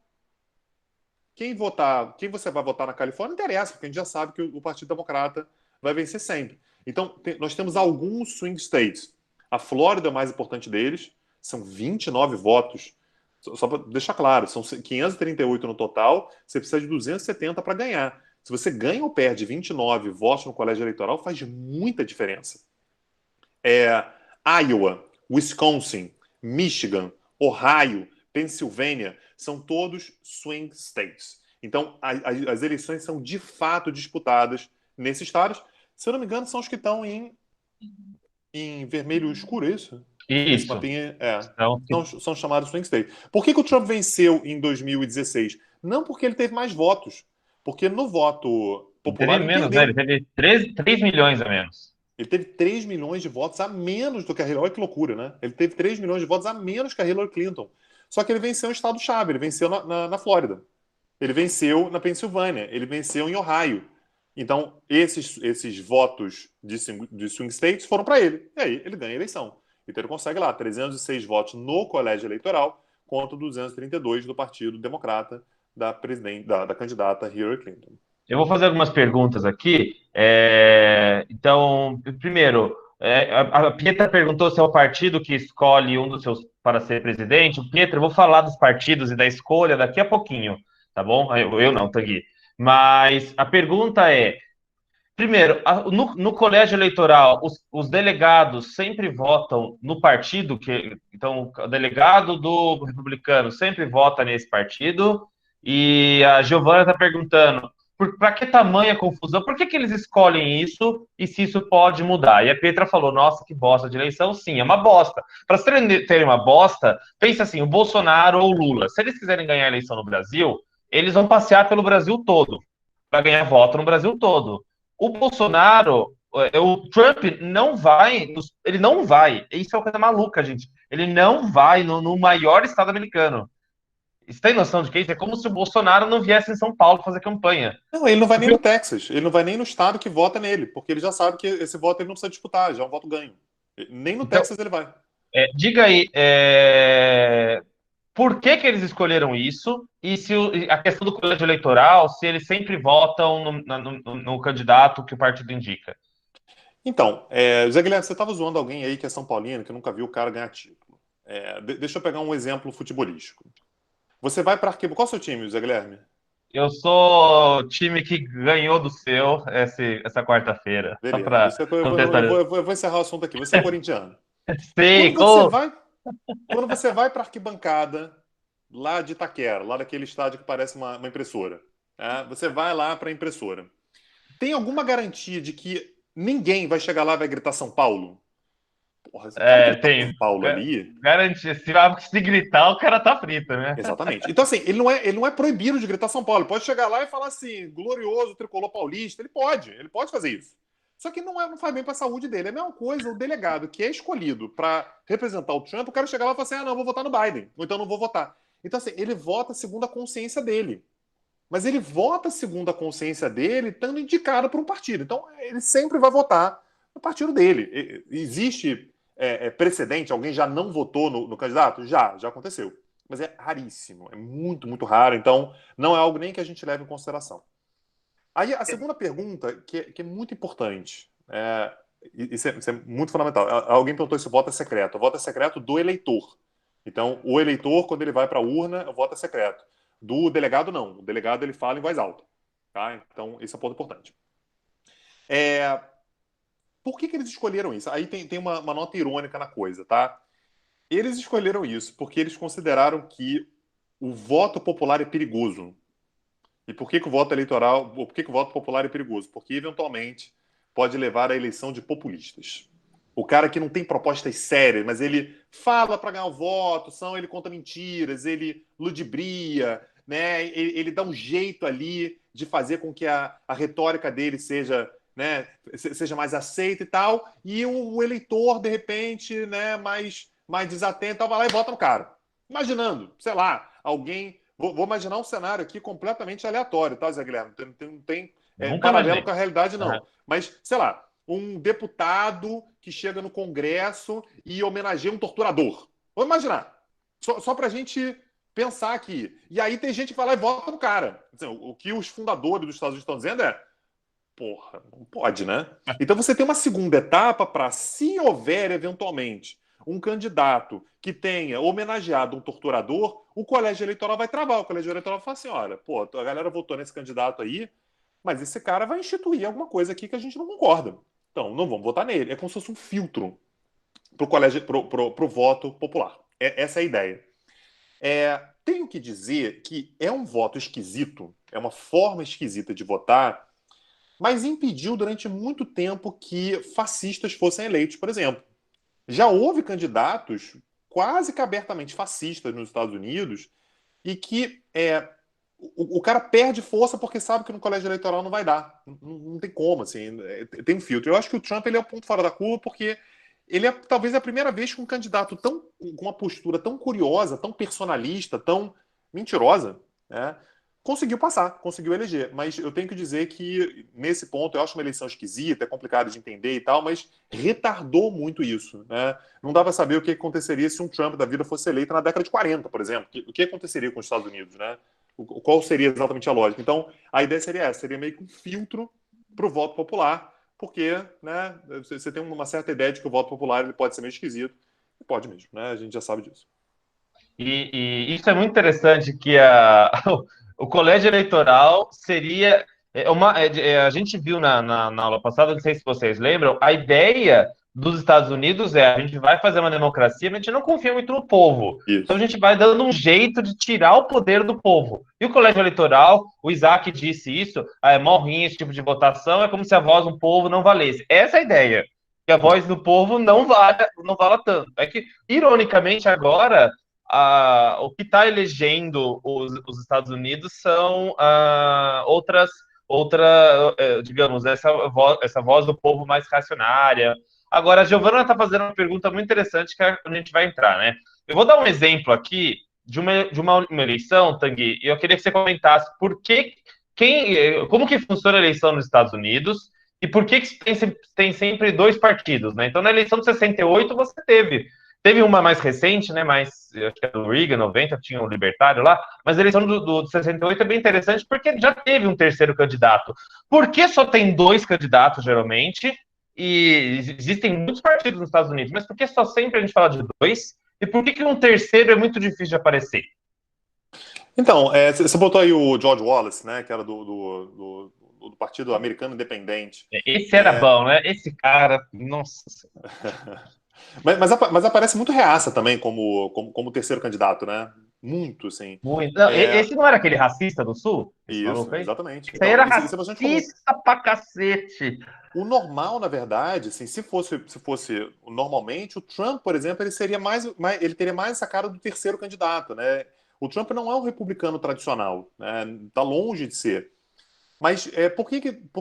Quem você vai votar na Califórnia não interessa, porque a gente já sabe que o Partido Democrata vai vencer sempre. Então, nós temos alguns swing states. A Flórida é o mais importante deles, são 29 votos. Só para deixar claro, são 538 no total, você precisa de 270 para ganhar. Se você ganha ou perde 29 votos no colégio eleitoral, faz muita diferença. Iowa, Wisconsin, Michigan, Ohio, Pensilvânia, são todos swing states. Então, as eleições são de fato disputadas nesses estados. Se eu não me engano, são os que estão em vermelho escuro, é isso? Esse Isso. mapinha, Então, são chamados swing states. Por que o Trump venceu em 2016? Não porque ele teve mais votos, porque no voto popular teve menos, né? Ele teve 3 milhões a menos. Ele teve 3 milhões de votos a menos do que a Hillary. Olha que loucura, né? Ele teve 3 milhões de votos a menos que a Hillary Clinton. Só que ele venceu um estado-chave, ele venceu na Flórida. Ele venceu na Pensilvânia, ele venceu em Ohio. Então, esses votos de swing states foram para ele. E aí, ele ganha a eleição. Então, ele consegue lá 306 votos no colégio eleitoral contra 232 do Partido Democrata da candidata Hillary Clinton. Eu vou fazer algumas perguntas aqui. Então, primeiro, a Pietra perguntou se é o partido que escolhe um dos seus para ser presidente. Pietra, eu vou falar dos partidos e da escolha daqui a pouquinho, tá bom? Eu não, Tanguy. Mas a pergunta é, primeiro, no colégio eleitoral, os delegados sempre votam no partido, então o delegado do republicano sempre vota nesse partido, e a Giovana está perguntando, para que tamanha confusão? Por que eles escolhem isso e se isso pode mudar? E a Petra falou, nossa, que bosta de eleição. Sim, é uma bosta. Para vocês terem uma bosta, pensa assim, o Bolsonaro ou o Lula. Se eles quiserem ganhar a eleição no Brasil, eles vão passear pelo Brasil todo, para ganhar voto no Brasil todo. O Bolsonaro, o Trump não vai, ele não vai. Isso é uma coisa maluca, gente. Ele não vai no maior estado americano. Você tem noção de que isso? É como se o Bolsonaro não viesse em São Paulo fazer campanha. Não, ele não vai nem no Texas. Ele não vai nem no estado que vota nele, porque ele já sabe que esse voto ele não precisa disputar, já é um voto ganho. Nem no Texas ele vai. Diga aí, por que eles escolheram isso? E se a questão do colégio eleitoral, se eles sempre votam no candidato que o partido indica? Então, Zé Guilherme, você estava zoando alguém aí que é São Paulino, que nunca viu o cara ganhar título. Deixa eu pegar um exemplo futebolístico. Você vai para Arquibancada. Qual é o seu time, Zé Guilherme? Eu sou o time que ganhou do seu essa quarta-feira. Beleza. Eu vou encerrar o assunto aqui. Você é corintiano. Sim, quando você vai para a arquibancada lá de Itaquera, lá daquele estádio que parece uma impressora, você vai lá para a impressora. Tem alguma garantia de que ninguém vai chegar lá e vai gritar São Paulo? Porra, tem. São Paulo ali. Garantia. Se gritar, o cara tá frito, né? Exatamente. Então, assim, ele não é proibido de gritar São Paulo. Ele pode chegar lá e falar assim, glorioso tricolor paulista. Ele pode fazer isso. Só que não faz bem para a saúde dele. É a mesma coisa o delegado que é escolhido para representar o Trump, o cara chega lá e fala assim, não, eu vou votar no Biden. Ou então não vou votar. Então, assim, ele vota segundo a consciência dele. Mas ele vota segundo a consciência dele, estando indicado por um partido. Então, ele sempre vai votar no partido dele. Existe precedente? Alguém já não votou no candidato? Já aconteceu. Mas é raríssimo. É muito, muito raro. Então, não é algo nem que a gente leve em consideração. Aí, a segunda pergunta, que é muito importante, isso é muito fundamental. Alguém perguntou se o voto é secreto. O voto é secreto do eleitor. Então, o eleitor, quando ele vai para a urna, o voto é secreto. Do delegado, não. O delegado, ele fala em voz alta. Tá? Então, esse é um ponto importante. Por que eles escolheram isso? Aí tem uma nota irônica na coisa, tá? Eles escolheram isso porque eles consideraram que o voto popular é perigoso. E por que o voto eleitoral, por que o voto popular é perigoso? Porque, eventualmente, pode levar à eleição de populistas. O cara que não tem propostas sérias, mas ele fala para ganhar o voto, ele conta mentiras, ele ludibria, né? Ele dá um jeito ali de fazer com que a retórica dele seja, né, seja mais aceita e tal, e o eleitor, de repente, né, mais desatento, vai lá e vota no cara. Imaginando, sei lá, alguém... Vou imaginar um cenário aqui completamente aleatório, tá, Zé Guilherme? Não tem paralelo imaginei. com a realidade, não. Uhum. Mas, sei lá, um deputado que chega no Congresso e homenageia um torturador. Vamos imaginar. Só para a gente pensar aqui. E aí tem gente que vai lá e vota no cara. Assim, o que os fundadores dos Estados Unidos estão dizendo é: porra, não pode, né? Então você tem uma segunda etapa para, se houver eventualmente um candidato que tenha homenageado um torturador, o colégio eleitoral vai travar. O colégio eleitoral vai falar assim: olha, pô, a galera votou nesse candidato aí, mas esse cara vai instituir alguma coisa aqui que a gente não concorda. Então, não vamos votar nele. É como se fosse um filtro para o colégio, pro voto popular. Essa é a ideia. Tenho que dizer que é um voto esquisito, é uma forma esquisita de votar, mas impediu durante muito tempo que fascistas fossem eleitos, por exemplo. Já houve candidatos quase que abertamente fascistas nos Estados Unidos e que o cara perde força porque sabe que no colégio eleitoral não vai dar. Não tem como, assim, tem um filtro. Eu acho que o Trump ele é o ponto fora da curva porque ele é talvez a primeira vez que um candidato com uma postura tão curiosa, tão personalista, tão mentirosa, né, conseguiu passar, conseguiu eleger. Mas eu tenho que dizer que, nesse ponto, eu acho uma eleição esquisita, é complicado de entender e tal, mas retardou muito isso, né? Não dá para saber o que aconteceria se um Trump da vida fosse eleito na década de 40, por exemplo. O que aconteceria com os Estados Unidos, né? Qual seria exatamente a lógica? Então, a ideia seria essa, seria meio que um filtro para o voto popular, porque, né, você tem uma certa ideia de que o voto popular ele pode ser meio esquisito, pode mesmo, né? A gente já sabe disso. E isso é muito interessante, que o colégio eleitoral seria a gente viu na aula passada, não sei se vocês lembram, a ideia dos Estados Unidos a gente vai fazer uma democracia, mas a gente não confia muito no povo. Isso. Então a gente vai dando um jeito de tirar o poder do povo. E o colégio eleitoral, o Isaac disse isso, é mó ruim esse tipo de votação, é como se a voz do povo não valesse. Essa é a ideia, que a voz do povo não vala tanto. É que, ironicamente, agora o que está elegendo os Estados Unidos são digamos, essa voz do povo mais reacionária. Agora, a Giovana está fazendo uma pergunta muito interessante que a gente vai entrar, né? Eu vou dar um exemplo aqui de uma eleição, Tanguy, e eu queria que você comentasse como que funciona a eleição nos Estados Unidos e por que tem sempre dois partidos, né? Então, na eleição de 68, você teve uma mais recente, né? Acho que é do Reagan, 90, tinha o Libertário lá, mas a eleição do 68 é bem interessante porque já teve um terceiro candidato. Por que só tem dois candidatos, geralmente? E existem muitos partidos nos Estados Unidos, mas por que só sempre a gente fala de dois? E por que um terceiro é muito difícil de aparecer? Então, você botou aí o George Wallace, né? Que era do Partido Americano Independente. Esse era bom, né? Esse cara, nossa. Mas aparece muito reaça também como terceiro candidato, né? Muito, assim. Muito. Não, esse não era aquele racista do Sul? Isso, exatamente. Esse aí era isso é bastante comum. racista pra cacete. O normal, na verdade, assim, se fosse normalmente, o Trump, por exemplo, ele teria mais essa cara do terceiro candidato, né? O Trump não é um republicano tradicional, né? Tá longe de ser. Mas por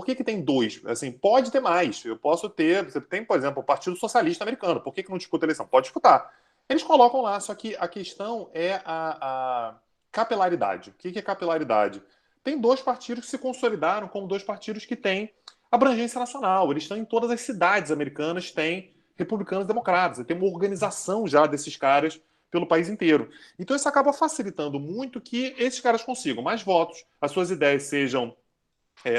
que tem dois? Assim, pode ter mais. Eu posso ter. Você tem, por exemplo, o Partido Socialista Americano. Por que não disputa a eleição? Pode disputar. Eles colocam lá, só que a questão é a capilaridade. O que é capilaridade? Tem dois partidos que se consolidaram como dois partidos que têm abrangência nacional. Eles estão em todas as cidades americanas, tem republicanos e democratas. Tem uma organização já desses caras pelo país inteiro. Então isso acaba facilitando muito que esses caras consigam mais votos, as suas ideias sejam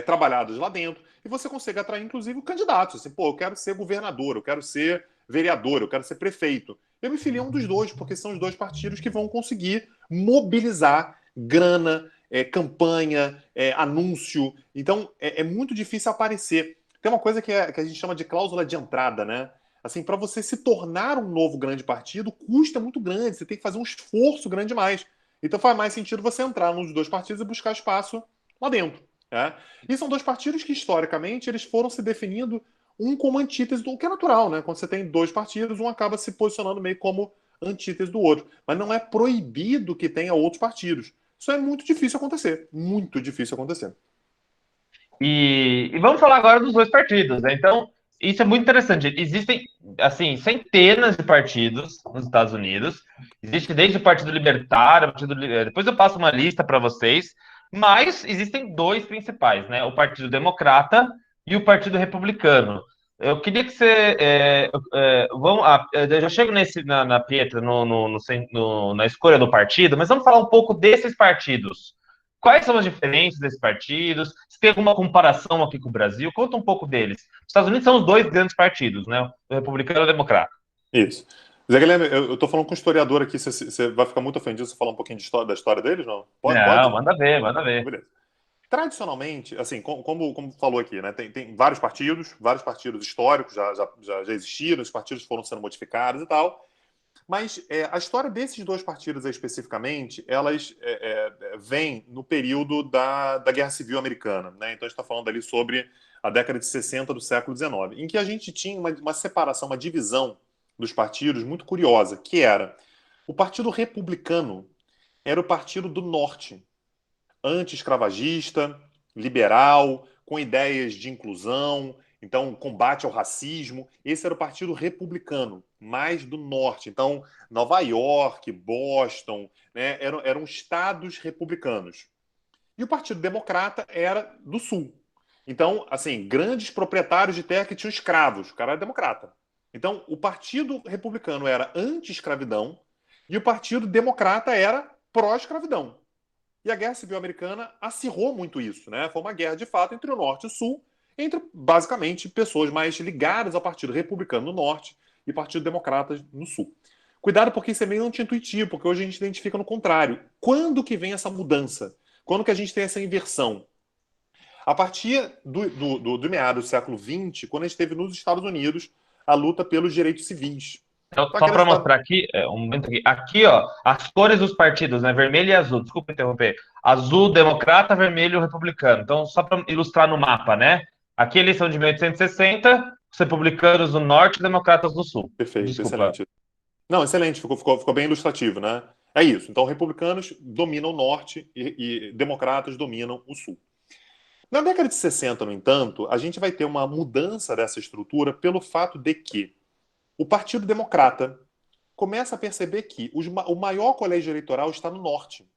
trabalhadas lá dentro, e você consegue atrair, inclusive, candidatos. Assim, eu quero ser governador, eu quero ser vereador, eu quero ser prefeito. Eu me filio a um dos dois, porque são os dois partidos que vão conseguir mobilizar grana, campanha, anúncio. Então, é muito difícil aparecer. Tem uma coisa que a gente chama de cláusula de entrada, né? Assim, para você se tornar um novo grande partido, o custo é muito grande, você tem que fazer um esforço grande demais. Então faz mais sentido você entrar nos dois partidos e buscar espaço lá dentro. Né? E são dois partidos que, historicamente, eles foram se definindo um como antítese do que é natural, né? Quando você tem dois partidos, um acaba se posicionando meio como antítese do outro. Mas não é proibido que tenha outros partidos. Isso é muito difícil acontecer. Muito difícil acontecer. E vamos falar agora dos dois partidos, né? Então, isso é muito interessante. Existem, assim, centenas de partidos nos Estados Unidos. Existe desde o Partido Libertário, depois eu passo uma lista para vocês, mas existem dois principais, né? O Partido Democrata e o Partido Republicano. Eu queria que você. Eu já chego na Pietra, na escolha do partido, mas vamos falar um pouco desses partidos. Quais são as diferenças desses partidos? Se tem alguma comparação aqui com o Brasil? Conta um pouco deles. Os Estados Unidos são os dois grandes partidos, né? O republicano e o democrata. Isso. Zé Guilherme, eu estou falando com um historiador aqui, você vai ficar muito ofendido se eu falar um pouquinho da história deles, não? Pode? Não, manda ver, manda ver. Beleza. Tradicionalmente, assim, como falou aqui, né, tem vários partidos históricos já existiram, os partidos foram sendo modificados e tal, mas a história desses dois partidos especificamente, elas vêm no período da Guerra Civil Americana, né? Então a gente está falando ali sobre a década de 60 do século XIX, em que a gente tinha uma separação, uma divisão dos partidos muito curiosa, que era o Partido Republicano era o partido do Norte, anti-escravagista, liberal, com ideias de inclusão, então combate ao racismo. Esse era o Partido Republicano, mais do norte. Então, Nova York, Boston, né, eram estados republicanos. E o Partido Democrata era do sul. Então, assim, grandes proprietários de terra que tinham escravos. O cara era democrata. Então, o Partido Republicano era anti-escravidão e o Partido Democrata era pró-escravidão. E a Guerra Civil Americana acirrou muito isso, né? Foi uma guerra, de fato, entre o Norte e o Sul, entre, basicamente, pessoas mais ligadas ao Partido Republicano no Norte e Partido Democrata no Sul. Cuidado, porque isso é meio anti-intuitivo, porque hoje a gente identifica no contrário. Quando que vem essa mudança? Quando que a gente tem essa inversão? A partir do meado do século XX, quando a gente teve nos Estados Unidos a luta pelos direitos civis. Então, só para mostrar aqui, um momento aqui. Aqui, ó, as cores dos partidos, né? Vermelho e azul. Desculpa interromper. Azul, democrata, vermelho, republicano. Então, só para ilustrar no mapa, né? Aqui eles são de 1860, os republicanos do norte e democratas do sul. Perfeito, Desculpa. excelente. Não, excelente, ficou bem ilustrativo, né? É isso. Então, republicanos dominam o norte e democratas dominam o sul. Na década de 60, no entanto, a gente vai ter uma mudança dessa estrutura pelo fato de que o Partido Democrata começa a perceber que o maior colégio eleitoral está no norte.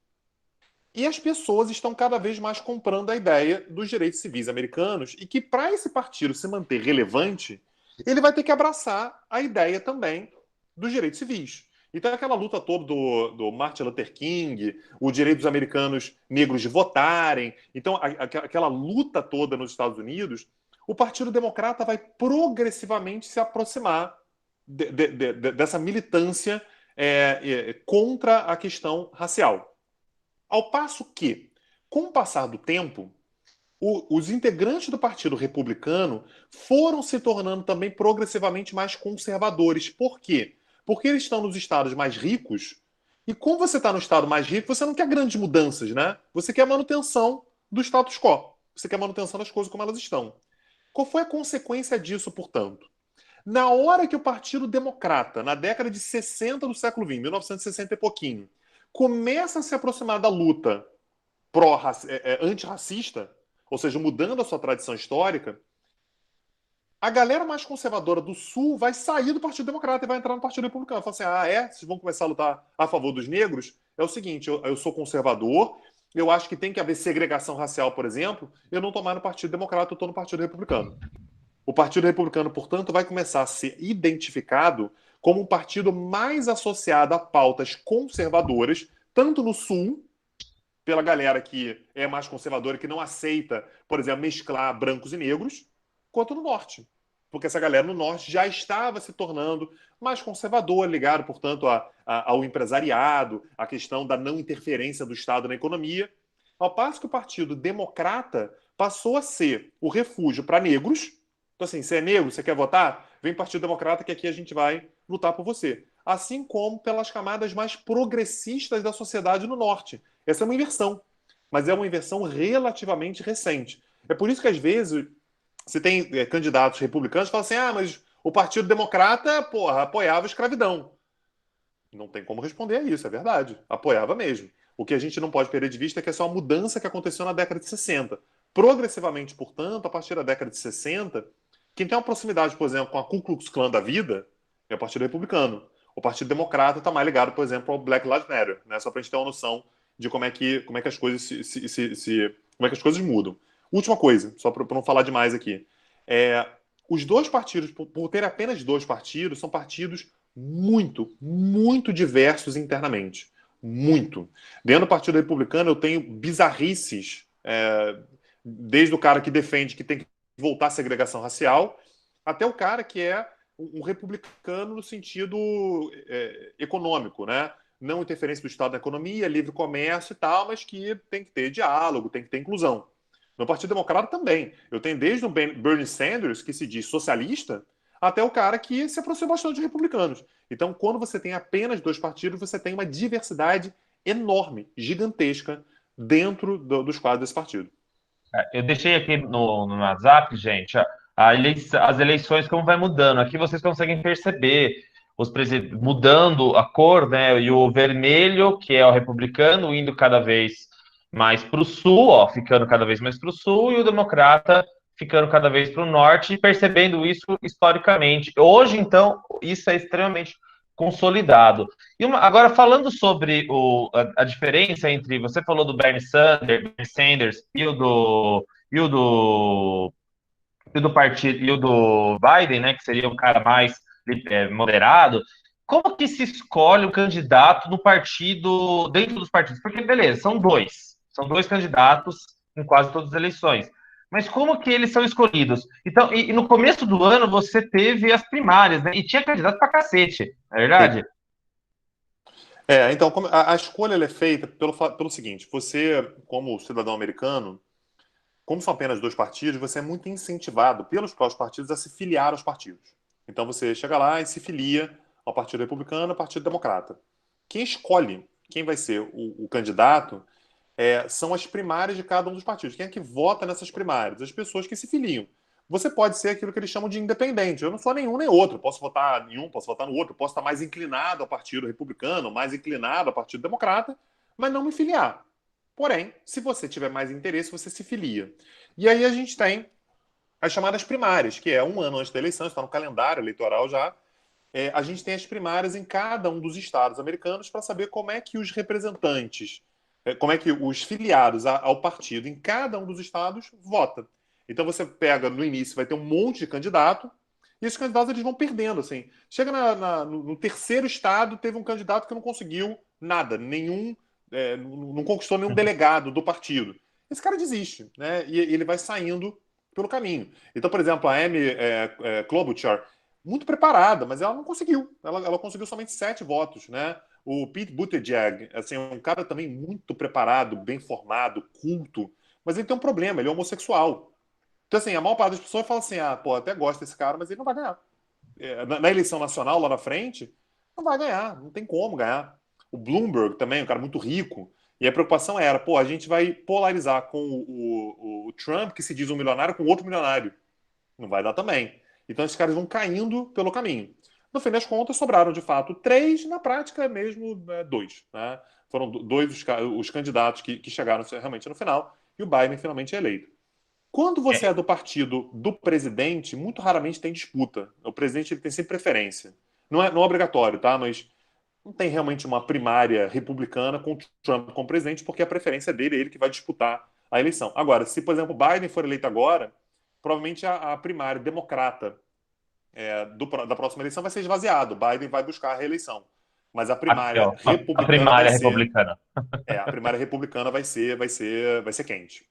E as pessoas estão cada vez mais comprando a ideia dos direitos civis americanos e que, para esse partido se manter relevante, ele vai ter que abraçar a ideia também dos direitos civis. Então, aquela luta toda do Martin Luther King, o direito dos americanos negros de votarem, então, aquela luta toda nos Estados Unidos, o Partido Democrata vai progressivamente se aproximar dessa militância contra a questão racial. Ao passo que, com o passar do tempo, os integrantes do Partido Republicano foram se tornando também progressivamente mais conservadores. Por quê? Porque eles estão nos estados mais ricos, e como você está no estado mais rico, você não quer grandes mudanças, né? Você quer a manutenção do status quo. Você quer a manutenção das coisas como elas estão. Qual foi a consequência disso, portanto? Na hora que o Partido Democrata, na década de 60 do século XX, 1960 e pouquinho, começa a se aproximar da luta antirracista, ou seja, mudando a sua tradição histórica, a galera mais conservadora do Sul vai sair do Partido Democrata e vai entrar no Partido Republicano. Fala assim, vocês vão começar a lutar a favor dos negros? É o seguinte, eu sou conservador, eu acho que tem que haver segregação racial, por exemplo, eu não estou mais no Partido Democrata, eu estou no Partido Republicano. O Partido Republicano, portanto, vai começar a ser identificado como um partido mais associado a pautas conservadoras, tanto no Sul, pela galera que é mais conservadora, que não aceita, por exemplo, mesclar brancos e negros, quanto no Norte. porque essa galera no norte já estava se tornando mais conservador, ligado, portanto, ao empresariado, à questão da não interferência do Estado na economia, ao passo que o Partido Democrata passou a ser o refúgio para negros. Então, assim, você é negro, você quer votar? Vem Partido Democrata que aqui a gente vai lutar por você. Assim como pelas camadas mais progressistas da sociedade no norte. Essa é uma inversão, mas é uma inversão relativamente recente. É por isso que, às vezes, você tem candidatos republicanos que falam assim, mas o Partido Democrata, apoiava a escravidão. Não tem como responder a isso, é verdade. Apoiava mesmo. O que a gente não pode perder de vista é que essa é uma mudança que aconteceu na década de 60. Progressivamente, portanto, a partir da década de 60, quem tem uma proximidade, por exemplo, com a Ku Klux Klan da vida é o Partido Republicano. O Partido Democrata está mais ligado, por exemplo, ao Black Lives Matter, né? Só para a gente ter uma noção de como é que as coisas como é que as coisas mudam. Última coisa, só para não falar demais aqui. Os dois partidos, por ter apenas dois partidos, são partidos muito, muito diversos internamente. Muito. Dentro do Partido Republicano, eu tenho bizarrices, desde o cara que defende que tem que voltar à segregação racial, até o cara que é um republicano no sentido econômico, né? Não interferência do Estado na economia, livre comércio e tal, mas que tem que ter diálogo, tem que ter inclusão. No Partido Democrata também. Eu tenho desde o Bernie Sanders, que se diz socialista, até o cara que se aproxima bastante de republicanos. Então, quando você tem apenas dois partidos, você tem uma diversidade enorme, gigantesca, dentro dos quadros desse partido. Eu deixei aqui no WhatsApp, gente, as eleições, como vai mudando. Aqui vocês conseguem perceber mudando a cor, né? E o vermelho, que é o republicano, indo cada vez mais para o sul, ficando cada vez mais para o sul, e o democrata ficando cada vez para o norte, e percebendo isso historicamente. Hoje, então, isso é extremamente consolidado. Agora, falando sobre a diferença entre, você falou do Bernie Sanders e o do partido e o do Biden, né, que seria um cara mais moderado. Como que se escolhe o candidato no partido, dentro dos partidos? Porque, beleza, são dois candidatos em quase todas as eleições. Mas como que eles são escolhidos? Então, e no começo do ano você teve as primárias, né? E tinha candidato pra cacete, não é verdade? Então, a escolha é feita pelo seguinte: você, como cidadão americano, como são apenas dois partidos, você é muito incentivado pelos próprios partidos a se filiar aos partidos. Então você chega lá e se filia ao Partido Republicano, ao Partido Democrata. Quem escolhe quem vai ser o candidato são as primárias de cada um dos partidos. Quem é que vota nessas primárias? As pessoas que se filiam. Você pode ser aquilo que eles chamam de independente. Eu não sou nenhum nem outro. Posso votar em um, posso votar no outro. Posso estar mais inclinado ao Partido Republicano, mais inclinado ao Partido Democrata, mas não me filiar. Porém, se você tiver mais interesse, você se filia. E aí a gente tem as chamadas primárias, que é um ano antes da eleição, está no calendário eleitoral já. A gente tem as primárias em cada um dos estados americanos para saber como é que os representantes, como é que os filiados ao partido em cada um dos estados vota. Então você pega, no início, vai ter um monte de candidato, e esses candidatos eles vão perdendo. Assim. Chega no terceiro estado, teve um candidato que não conseguiu nada, não conquistou nenhum delegado do partido. Esse cara desiste, né? E ele vai saindo pelo caminho. Então, por exemplo, a Amy Klobuchar, muito preparada, mas ela não conseguiu. Ela conseguiu somente 7 votos, né? O Pete Buttigieg, assim, um cara também muito preparado, bem formado, culto, mas ele tem um problema, ele é homossexual. Então, assim, a maior parte das pessoas fala assim, até gosto desse cara, mas ele não vai ganhar. Na eleição nacional, lá na frente, não vai ganhar, não tem como ganhar. O Bloomberg também, um cara muito rico, e a preocupação era, a gente vai polarizar com o Trump, que se diz um milionário, com outro milionário. Não vai dar também. Então esses caras vão caindo pelo caminho. No fim das contas, sobraram de fato 3, na prática mesmo 2. Né? Foram 2 os candidatos que chegaram realmente no final, e o Biden finalmente é eleito. Quando você é do partido do presidente, muito raramente tem disputa. O presidente ele tem sempre preferência. Não é obrigatório, tá? Mas não tem realmente uma primária republicana com o Trump como presidente, porque a preferência dele é ele que vai disputar a eleição. Agora, se, por exemplo, Biden for eleito agora, provavelmente a primária democrata da próxima eleição vai ser esvaziada. Biden vai buscar a reeleição. Mas a primária republicana. A primária republicana. A primária republicana vai ser quente.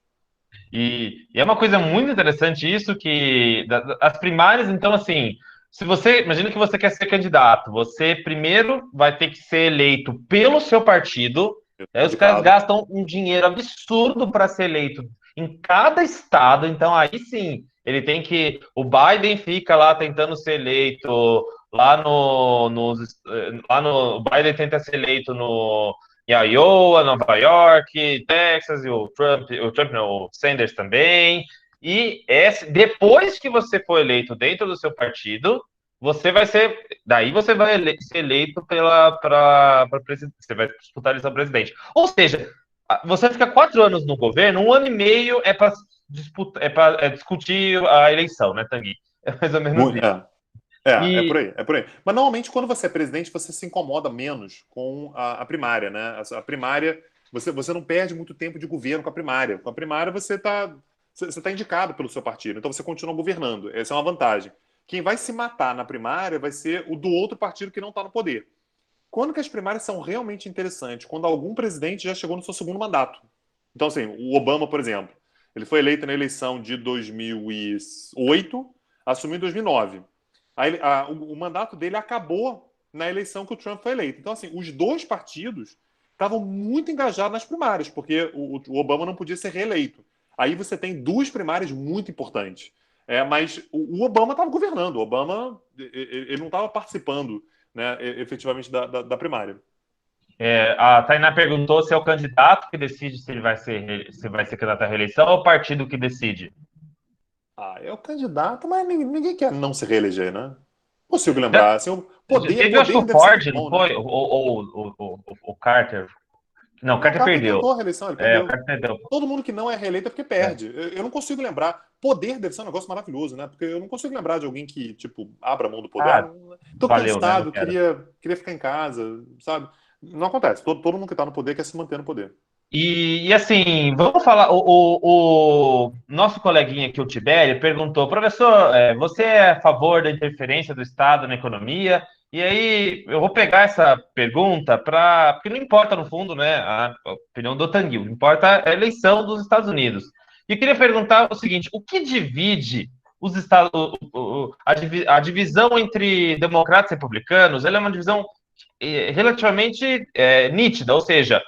E é uma coisa muito interessante isso, que as primárias, então, assim, se você, imagina que você quer ser candidato, você primeiro vai ter que ser eleito pelo seu partido, aí os caras Indicado. gastam um dinheiro absurdo para ser eleito em cada estado, então aí sim, ele tem que, o Biden fica lá tentando ser eleito, o Biden tenta ser eleito no em Iowa, Nova York, Texas, e o Trump não, o Sanders também. E depois que você for eleito dentro do seu partido, daí você vai ser eleito para presidente, você vai disputar a eleição presidente. Ou seja, você fica 4 anos no governo, 1 ano e meio é para discutir a eleição, né, Tanguy? É mais ou menos Muito, isso. é por E aí, é por aí. Mas normalmente quando você é presidente, você se incomoda menos com a primária, né? A primária, você não perde muito tempo de governo com a primária. Com a primária você tá indicado pelo seu partido, então você continua governando. Essa é uma vantagem. Quem vai se matar na primária vai ser o do outro partido que não está no poder. Quando que as primárias são realmente interessantes? Quando algum presidente já chegou no seu segundo mandato. Então, assim, o Obama, por exemplo, ele foi eleito na eleição de 2008, assumiu em 2009. O mandato dele acabou na eleição que o Trump foi eleito. Então, assim, os dois partidos estavam muito engajados nas primárias, porque o Obama não podia ser reeleito. Aí você tem duas primárias muito importantes. Mas o Obama estava governando, o Obama ele não estava participando, né, efetivamente da primária. a Tainá perguntou se é o candidato que decide se vai ser candidato à reeleição ou o partido que decide. É o candidato, mas ninguém quer não se reeleger, né? Consigo Já lembrar. Assim, o poder, teve, eu acho que poder o deve ser Ford, muito não bom, né? foi? O Carter. Não, o Não, o Carter Carter perdeu. tentou a reeleição, ele O perdeu. Carter perdeu. Todo mundo que não é reeleito é porque perde. Eu não consigo lembrar. Poder deve ser um negócio maravilhoso, né? Porque eu não consigo lembrar de alguém que, tipo, abra mão do poder. Ah, Tô valeu, né? Não cansado, quero. queria ficar em casa, sabe? Não acontece. Todo mundo que tá no poder quer se manter no poder. Assim, vamos falar. O nosso coleguinha aqui, o Tibério, perguntou: professor, você é a favor da interferência do Estado na economia? E aí, eu vou pegar essa pergunta porque não importa, no fundo, né, a opinião do Tanguy, importa a eleição dos Estados Unidos. E eu queria perguntar o seguinte: o que divide os Estados, a divisão entre democratas e republicanos? Ela é uma divisão relativamente nítida, ou seja,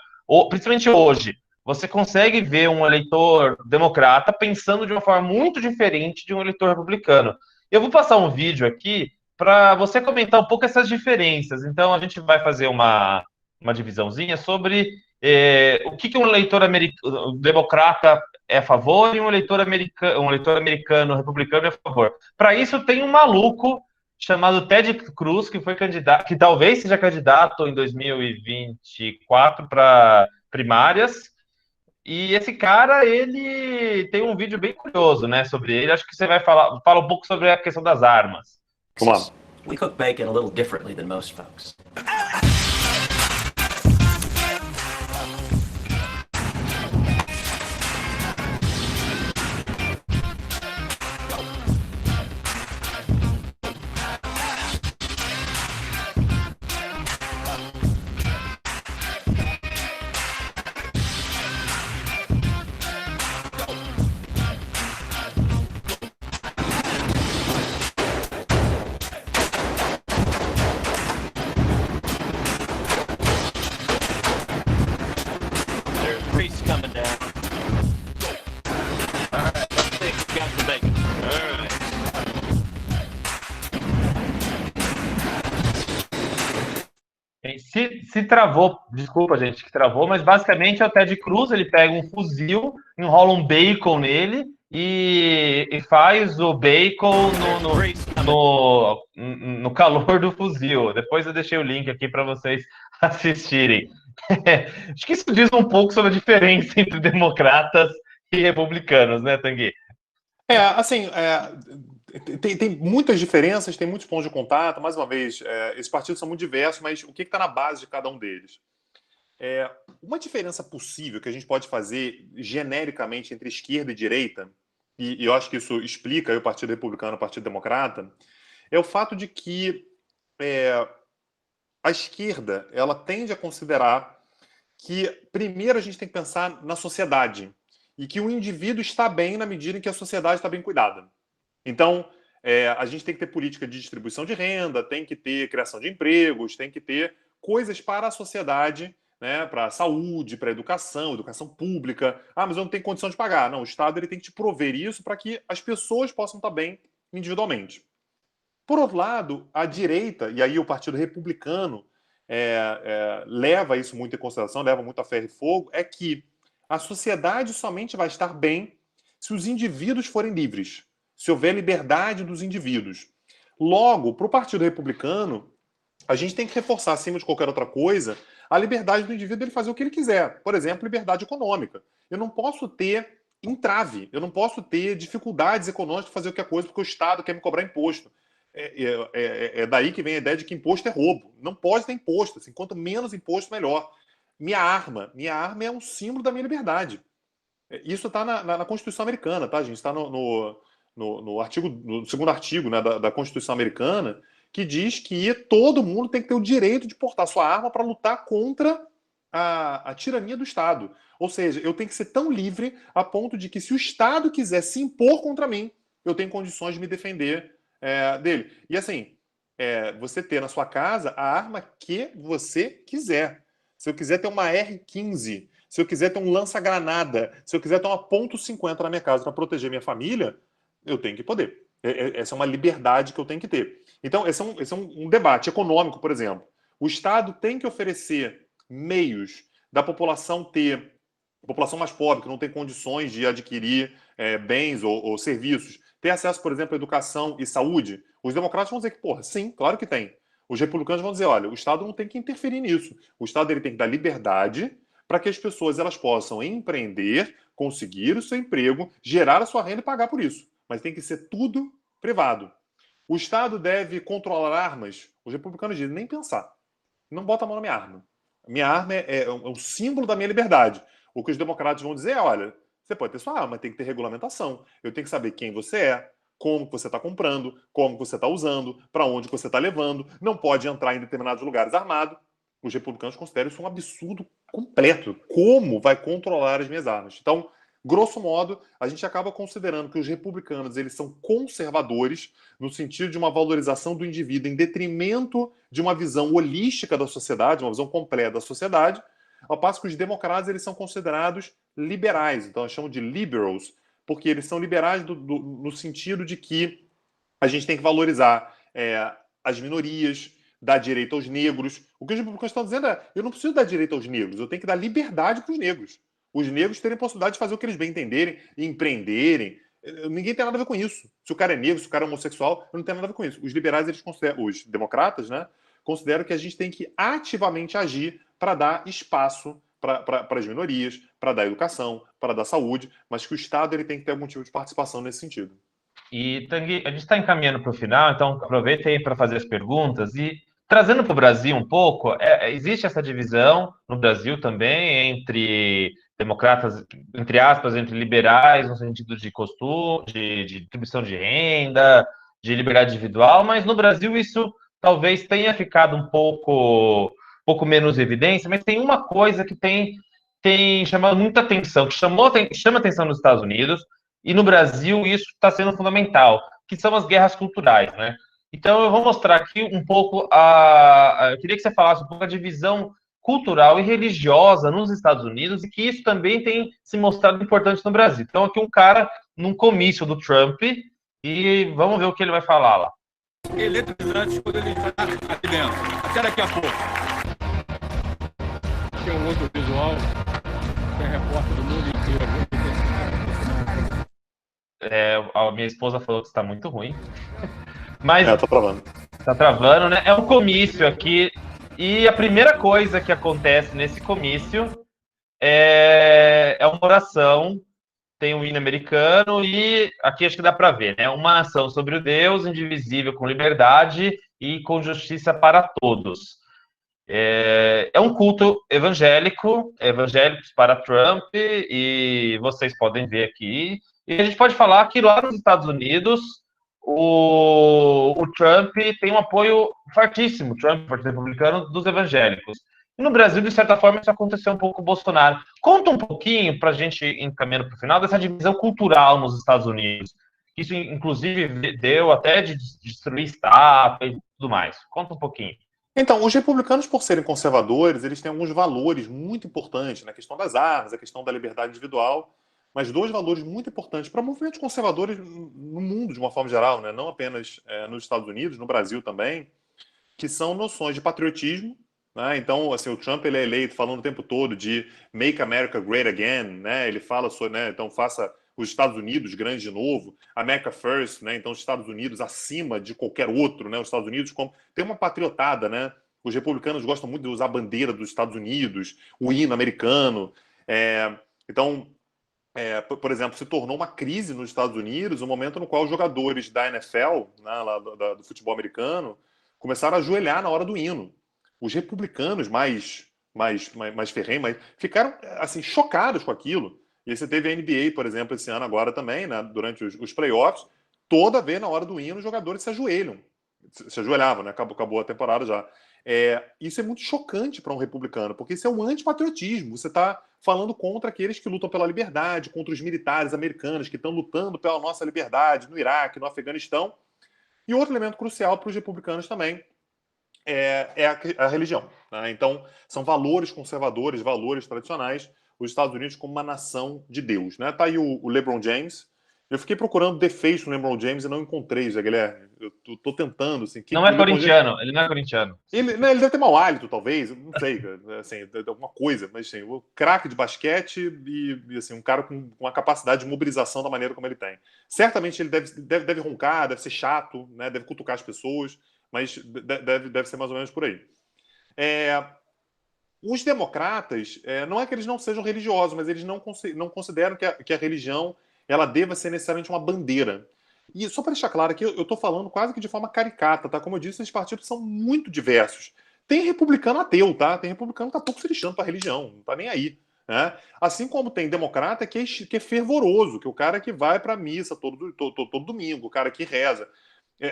principalmente hoje, você consegue ver um eleitor democrata pensando de uma forma muito diferente de um eleitor republicano. Eu vou passar um vídeo aqui para você comentar um pouco essas diferenças. Então, a gente vai fazer uma divisãozinha sobre o que um eleitor democrata é a favor e um eleitor americano republicano é a favor. Para isso, tem um maluco chamado Ted Cruz, que foi candidato, que talvez seja candidato em 2024 para primárias. E esse cara, ele tem um vídeo bem curioso, né, sobre ele. Acho que você vai fala um pouco sobre a questão das armas. Vamos lá. We cook bacon a little differently than most folks. There's grease coming down. All right, I think we got the bacon. All right. Se travou, desculpa, gente, que travou, mas basicamente é o Ted Cruz, ele pega um fuzil, enrola um bacon nele e faz o bacon no calor do fuzil. Depois eu deixei o link aqui para vocês assistirem. Acho que isso diz um pouco sobre a diferença entre democratas e republicanos, né, Tanguy? Assim, tem muitas diferenças, tem muitos pontos de contato. Mais uma vez, esses partidos são muito diversos, mas o que está na base de cada um deles? Uma diferença possível que a gente pode fazer genericamente entre esquerda e direita, e eu acho que isso explica aí o Partido Republicano e o Partido Democrata, é o fato de que a esquerda ela tende a considerar que primeiro a gente tem que pensar na sociedade. e que o indivíduo está bem na medida em que a sociedade está bem cuidada. Então, a gente tem que ter política de distribuição de renda, tem que ter criação de empregos, tem que ter coisas para a sociedade, né, para a saúde, para a educação pública. Ah, mas eu não tenho condição de pagar. Não, o Estado ele tem que te prover isso para que as pessoas possam estar bem individualmente. Por outro lado, a direita, e aí o Partido Republicano leva isso muito em consideração, leva muito a ferro e fogo, é que a sociedade somente vai estar bem se os indivíduos forem livres, se houver liberdade dos indivíduos. Logo, para o Partido Republicano, a gente tem que reforçar, acima de qualquer outra coisa, a liberdade do indivíduo ele fazer o que ele quiser. Por exemplo, liberdade econômica. Eu não posso ter entrave, eu não posso ter dificuldades econômicas de fazer qualquer coisa porque o Estado quer me cobrar imposto. É daí que vem a ideia de que imposto é roubo. Não pode ter imposto. Assim, quanto menos imposto, melhor. Minha arma é um símbolo da minha liberdade. Isso está na Constituição Americana, tá, gente? Está no segundo artigo, né, da Constituição Americana, que diz que todo mundo tem que ter o direito de portar sua arma para lutar contra a tirania do Estado. Ou seja, eu tenho que ser tão livre a ponto de que, se o Estado quiser se impor contra mim, eu tenho condições de me defender dele. E assim, você ter na sua casa a arma que você quiser. Se eu quiser ter uma R15, se eu quiser ter um lança-granada, se eu quiser ter uma .50 na minha casa para proteger minha família, eu tenho que poder. Essa é uma liberdade que eu tenho que ter. Então, esse é um debate econômico, por exemplo. O Estado tem que oferecer meios da população a população mais pobre, que não tem condições de adquirir bens ou serviços, ter acesso, por exemplo, à educação e saúde. Os democratas vão dizer que, porra, sim, claro que tem. Os republicanos vão dizer, olha, o Estado não tem que interferir nisso. O Estado ele tem que dar liberdade para que as pessoas elas possam empreender, conseguir o seu emprego, gerar a sua renda e pagar por isso. Mas tem que ser tudo privado. O Estado deve controlar armas. Os republicanos dizem, nem pensar. Não bota a mão na minha arma. Minha arma é um símbolo da minha liberdade. O que os democratas vão dizer é, olha, você pode ter sua arma, mas tem que ter regulamentação. Eu tenho que saber quem você é, como que você está comprando, como que você está usando, para onde você está levando. Não pode entrar em determinados lugares armado. Os republicanos consideram isso um absurdo completo. Como vai controlar as minhas armas? Então, grosso modo, a gente acaba considerando que os republicanos eles são conservadores no sentido de uma valorização do indivíduo em detrimento de uma visão holística da sociedade, uma visão completa da sociedade, ao passo que os democratas eles são considerados liberais. Então, eles chamam de liberals, porque eles são liberais no sentido de que a gente tem que valorizar as minorias, dar direito aos negros. O que os republicanos estão dizendo é, eu não preciso dar direito aos negros, eu tenho que dar liberdade para os negros. Os negros terem possibilidade de fazer o que eles bem entenderem, empreenderem. Ninguém tem nada a ver com isso. Se o cara é negro, se o cara é homossexual, eu não tenho nada a ver com isso. Os liberais, eles consideram, os democratas, né, consideram que a gente tem que ativamente agir para dar espaço para as minorias, para dar educação, para dar saúde, mas que o Estado ele tem que ter algum tipo de participação nesse sentido. E, Tanguy, a gente está encaminhando para o final, então aproveita aí para fazer as perguntas. E trazendo para o Brasil um pouco, existe essa divisão no Brasil também entre democratas, entre aspas, entre liberais, no sentido de costume, de distribuição de renda, de liberdade individual, mas no Brasil isso talvez tenha ficado um pouco menos evidência, mas tem uma coisa que tem chamado muita atenção, que chama atenção nos Estados Unidos, e no Brasil isso está sendo fundamental, que são as guerras culturais, né? Então eu vou mostrar aqui um pouco eu queria que você falasse um pouco a divisão cultural e religiosa nos Estados Unidos e que isso também tem se mostrado importante no Brasil. Então aqui um cara num comício do Trump e vamos ver o que ele vai falar lá. Eletrizante quando ele está aqui dentro. Até daqui a pouco. Tem um outro visual, tem repórter do mundo inteiro. A minha esposa falou que está muito ruim. Mas tá travando. Tá travando, né? É um comício aqui. E a primeira coisa que acontece nesse comício é uma oração. Tem um hino americano e aqui acho que dá para ver, né? Uma ação sobre o Deus indivisível com liberdade e com justiça para todos. É um culto evangélicos para Trump, e vocês podem ver aqui. E a gente pode falar que lá nos Estados Unidos o Trump tem um apoio fortíssimo, Trump, Partido Republicano, dos evangélicos. No Brasil, de certa forma, isso aconteceu um pouco com o Bolsonaro. Conta um pouquinho, para a gente ir encaminhando para o final, dessa divisão cultural nos Estados Unidos. Isso, inclusive, deu até de destruir estátua e tudo mais. Conta um pouquinho. Então, os republicanos, por serem conservadores, eles têm alguns valores muito importantes na questão das armas, a questão da liberdade individual, mas dois valores muito importantes para movimentos conservadores no mundo, de uma forma geral, né? Não apenas nos Estados Unidos, no Brasil também, que são noções de patriotismo, né? Então, assim, o Trump ele é eleito falando o tempo todo de Make America Great Again, né? Ele fala sobre, né? Então, faça os Estados Unidos grandes de novo, America First, né? Então, os Estados Unidos acima de qualquer outro, né? Os Estados Unidos como tem uma patriotada, né? Os republicanos gostam muito de usar a bandeira dos Estados Unidos, o hino americano. Então, por exemplo, se tornou uma crise nos Estados Unidos, o momento no qual os jogadores da NFL, né, lá do futebol americano, começaram a ajoelhar na hora do hino. Os republicanos mais ferrenhos ficaram assim chocados com aquilo. E aí você teve a NBA, por exemplo, esse ano agora também, né, durante os playoffs, toda vez na hora do hino os jogadores se ajoelhavam, né? Acabou a temporada já. Isso é muito chocante para um republicano, porque isso é um antipatriotismo. Você está falando contra aqueles que lutam pela liberdade, contra os militares americanos que estão lutando pela nossa liberdade no Iraque, no Afeganistão. E outro elemento crucial para os republicanos também é a religião, né? Então, são valores conservadores, valores tradicionais. Os Estados Unidos como uma nação de Deus, né? Tá aí o LeBron James. Eu fiquei procurando defeitos no LeBron James e não encontrei, Zé Guilherme. Eu tô tentando, assim... Não é corintiano, ele não é corintiano. Ele deve ter mau hálito, talvez, não sei, assim, alguma coisa, mas assim, o craque de basquete e assim, um cara com uma capacidade de mobilização da maneira como ele tem. Certamente ele deve roncar, deve ser chato, né? Deve cutucar as pessoas, mas deve ser mais ou menos por aí. Os democratas, não é que eles não sejam religiosos, mas eles não consideram que a religião ela deva ser necessariamente uma bandeira. E só para deixar claro aqui, eu estou falando quase que de forma caricata, tá? Como eu disse, esses partidos são muito diversos. Tem republicano ateu, tá? Tem republicano que tá pouco se lixando para a religião, não tá nem aí, né? Assim como tem democrata que é fervoroso, que é o cara que vai para a missa todo domingo, o cara que reza.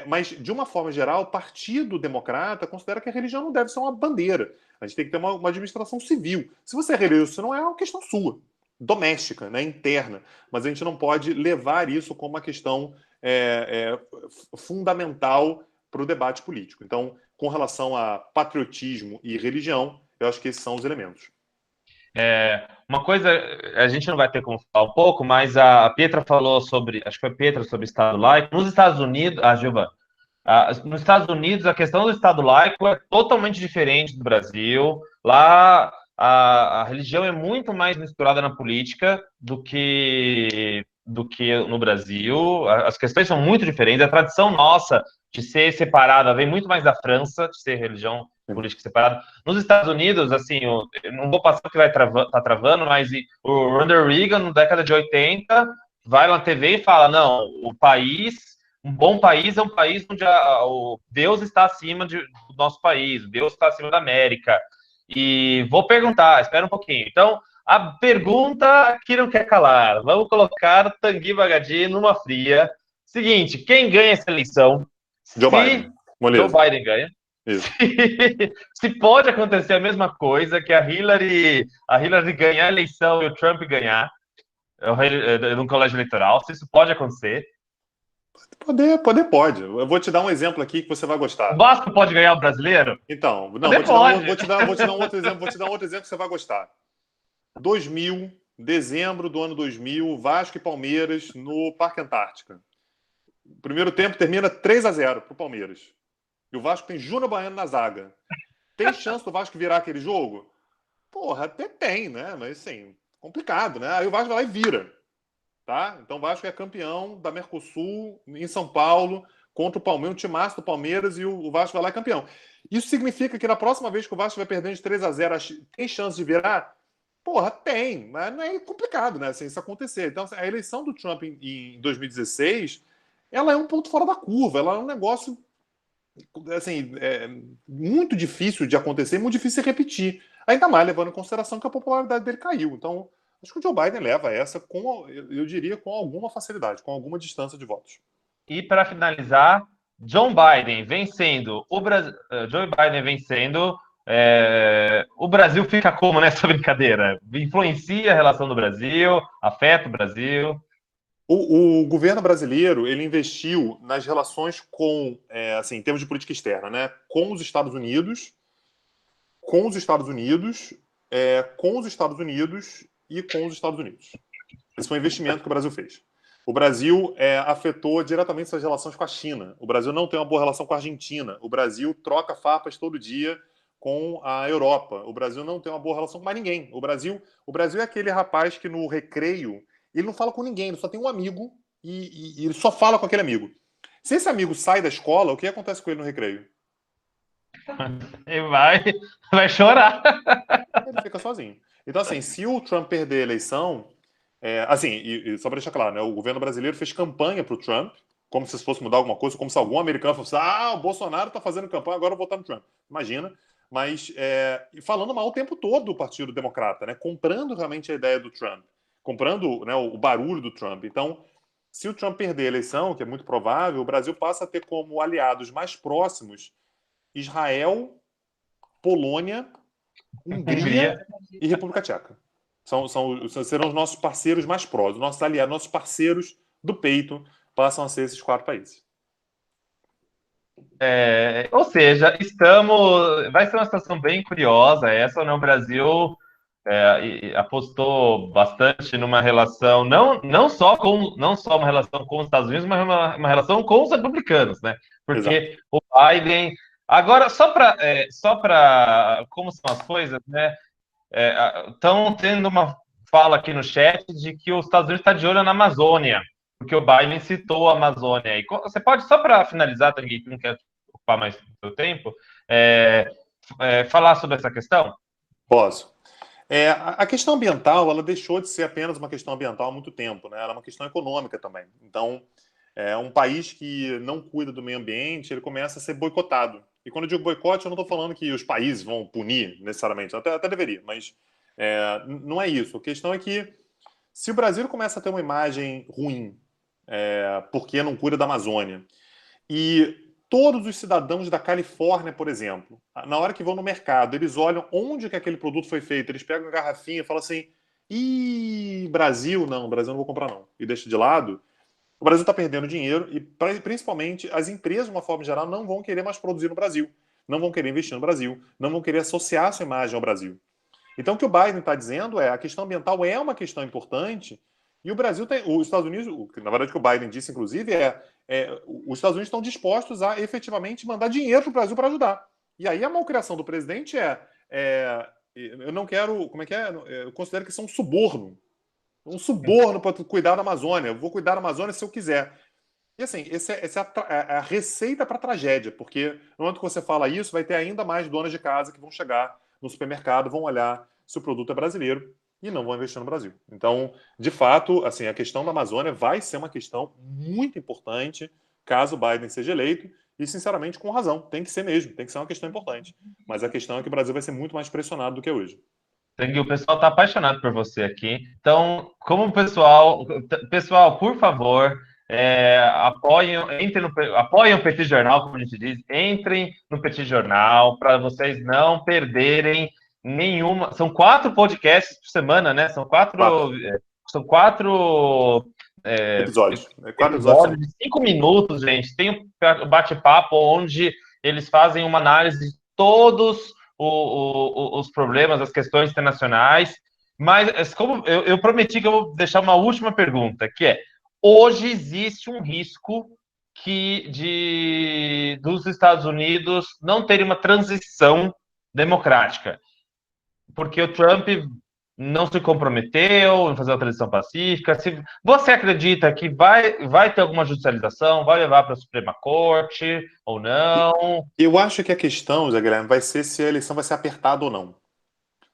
Mas, de uma forma geral, o Partido Democrata considera que a religião não deve ser uma bandeira. A gente tem que ter uma administração civil. Se você é religioso, isso não é uma questão sua, doméstica, né, interna. Mas a gente não pode levar isso como uma questão fundamental para o debate político. Então, com relação a patriotismo e religião, eu acho que esses são os elementos. Uma coisa, a gente não vai ter como falar um pouco, mas a Pietra falou sobre, acho que foi a Pietra, sobre Estado laico. Nos Estados Unidos, Gilvan, nos Estados Unidos, a questão do Estado laico é totalmente diferente do Brasil. Lá, a religião é muito mais misturada na política do que no Brasil. As questões são muito diferentes. A tradição nossa de ser separada vem muito mais da França, de ser religião política separada. Nos Estados Unidos, assim, eu não vou passar porque tá travando, mas o Ronald Reagan, na década de 80, vai na TV e fala, não, um bom país é um país onde o Deus está acima do nosso país, Deus está acima da América. E vou perguntar, espera um pouquinho. Então, a pergunta que não quer calar, vamos colocar Tanguy Bagadi numa fria. Seguinte, quem ganha essa eleição? Joe Biden. Joe Biden ganha. Isso. Se pode acontecer a mesma coisa, que a Hillary ganhar a eleição e o Trump ganhar no colégio eleitoral, se isso pode acontecer. Pode. Eu vou te dar um exemplo aqui que você vai gostar. O Vasco pode ganhar o brasileiro? Então, não, vou te dar um outro exemplo que você vai gostar. 2000, dezembro do ano 2000, Vasco e Palmeiras no Parque Antártica. O primeiro tempo termina 3-0 pro Palmeiras. E o Vasco tem Júnior Baiano na zaga. Tem chance do Vasco virar aquele jogo? Porra, até tem, né? Mas, assim, complicado, né? Aí o Vasco vai lá e vira. Tá? Então o Vasco é campeão da Mercosul em São Paulo contra o Palmeiras, um timaço do Palmeiras, e o Vasco vai lá campeão. Isso significa que na próxima vez que o Vasco vai perdendo de 3-0, tem chance de virar? Porra, tem, mas não é complicado, né? Assim, isso acontecer. Então, a eleição do Trump em 2016, ela é um ponto fora da curva, ela é um negócio assim, muito difícil de acontecer, muito difícil de repetir. Ainda mais levando em consideração que a popularidade dele caiu. Então, acho que o Joe Biden leva essa, eu diria, com alguma facilidade, com alguma distância de votos. E para finalizar, Joe Biden vencendo o Brasil fica como nessa brincadeira? Influencia a relação do Brasil? Afeta o Brasil? O governo brasileiro ele investiu nas relações assim, em termos de política externa, né, com os Estados Unidos, com os Estados Unidos, com os Estados Unidos e com os Estados Unidos. Esse foi um investimento que o Brasil fez. O Brasil afetou diretamente suas relações com a China. O Brasil não tem uma boa relação com a Argentina. O Brasil troca farpas todo dia com a Europa. O Brasil não tem uma boa relação com mais ninguém. O Brasil é aquele rapaz que no recreio ele não fala com ninguém, ele só tem um amigo e ele só fala com aquele amigo. Se esse amigo sai da escola, o que acontece com ele no recreio? Ele vai chorar. Ele fica sozinho. Então, assim, se o Trump perder a eleição, assim, e só para deixar claro, né, o governo brasileiro fez campanha para o Trump, como se isso fosse mudar alguma coisa, como se algum americano fosse, o Bolsonaro está fazendo campanha, agora eu vou votar no Trump. Imagina. Mas falando mal o tempo todo do Partido Democrata, né, comprando realmente a ideia do Trump, comprando, né, o barulho do Trump. Então, se o Trump perder a eleição, que é muito provável, o Brasil passa a ter como aliados mais próximos Israel, Polônia, Hungria e República Tcheca. Serão os nossos parceiros mais próximos, nossos aliados, nossos parceiros do peito passam a ser esses 4 países. Ou seja, vai ser uma situação bem curiosa essa, né? O Brasil apostou bastante numa relação, não só uma relação com os Estados Unidos, mas uma relação com os republicanos, né? Porque Exato. o Biden... Agora, só para como são as coisas, né? Estão tendo uma fala aqui no chat de que os Estados Unidos está de olho na Amazônia, porque o Biden citou a Amazônia. E você pode, só para finalizar, também, não quero ocupar mais do seu tempo, falar sobre essa questão? Posso. A questão ambiental, ela deixou de ser apenas uma questão ambiental há muito tempo, né? Ela é uma questão econômica também. Então, um país que não cuida do meio ambiente, ele começa a ser boicotado. E quando eu digo boicote, eu não estou falando que os países vão punir necessariamente, até deveria, mas não é isso. A questão é que se o Brasil começa a ter uma imagem ruim porque não cuida da Amazônia, e todos os cidadãos da Califórnia, por exemplo, na hora que vão no mercado, eles olham onde que aquele produto foi feito, eles pegam a garrafinha e falam assim, Brasil não vou comprar não, e deixa de lado. O Brasil está perdendo dinheiro e, principalmente, as empresas, de uma forma geral, não vão querer mais produzir no Brasil, não vão querer investir no Brasil, não vão querer associar a sua imagem ao Brasil. Então, o que o Biden está dizendo a questão ambiental é uma questão importante e o Brasil tem... Os Estados Unidos, na verdade, o que o Biden disse, inclusive, os Estados Unidos estão dispostos a, efetivamente, mandar dinheiro para o Brasil para ajudar. E aí a malcriação do presidente eu não quero... Como é que é? Eu considero que isso é um suborno. Um suborno para cuidar da Amazônia. Eu vou cuidar da Amazônia se eu quiser. E assim, essa é a receita para a tragédia, porque no momento que você fala isso, vai ter ainda mais donas de casa que vão chegar no supermercado, vão olhar se o produto é brasileiro e não vão investir no Brasil. Então, de fato, assim, a questão da Amazônia vai ser uma questão muito importante caso o Biden seja eleito e, sinceramente, com razão. Tem que ser mesmo, tem que ser uma questão importante. Mas a questão é que o Brasil vai ser muito mais pressionado do que hoje. O pessoal está apaixonado por você aqui. Então, como pessoal, por favor, apoiem o Petit Jornal, como a gente diz, entrem no Petit Jornal para vocês não perderem nenhuma. São 4 podcasts por semana, né? São 4 episódios. 4 episódios de 5 minutos, gente. Tem um bate-papo onde eles fazem uma análise de todos os problemas, as questões internacionais, mas como eu prometi que eu vou deixar uma última pergunta, que é, hoje existe um risco dos Estados Unidos não terem uma transição democrática, porque o Trump não se comprometeu em fazer uma transição pacífica. Você acredita que vai ter alguma judicialização, vai levar para a Suprema Corte ou não? Eu acho que a questão, Zé Guilherme, vai ser se a eleição vai ser apertada ou não.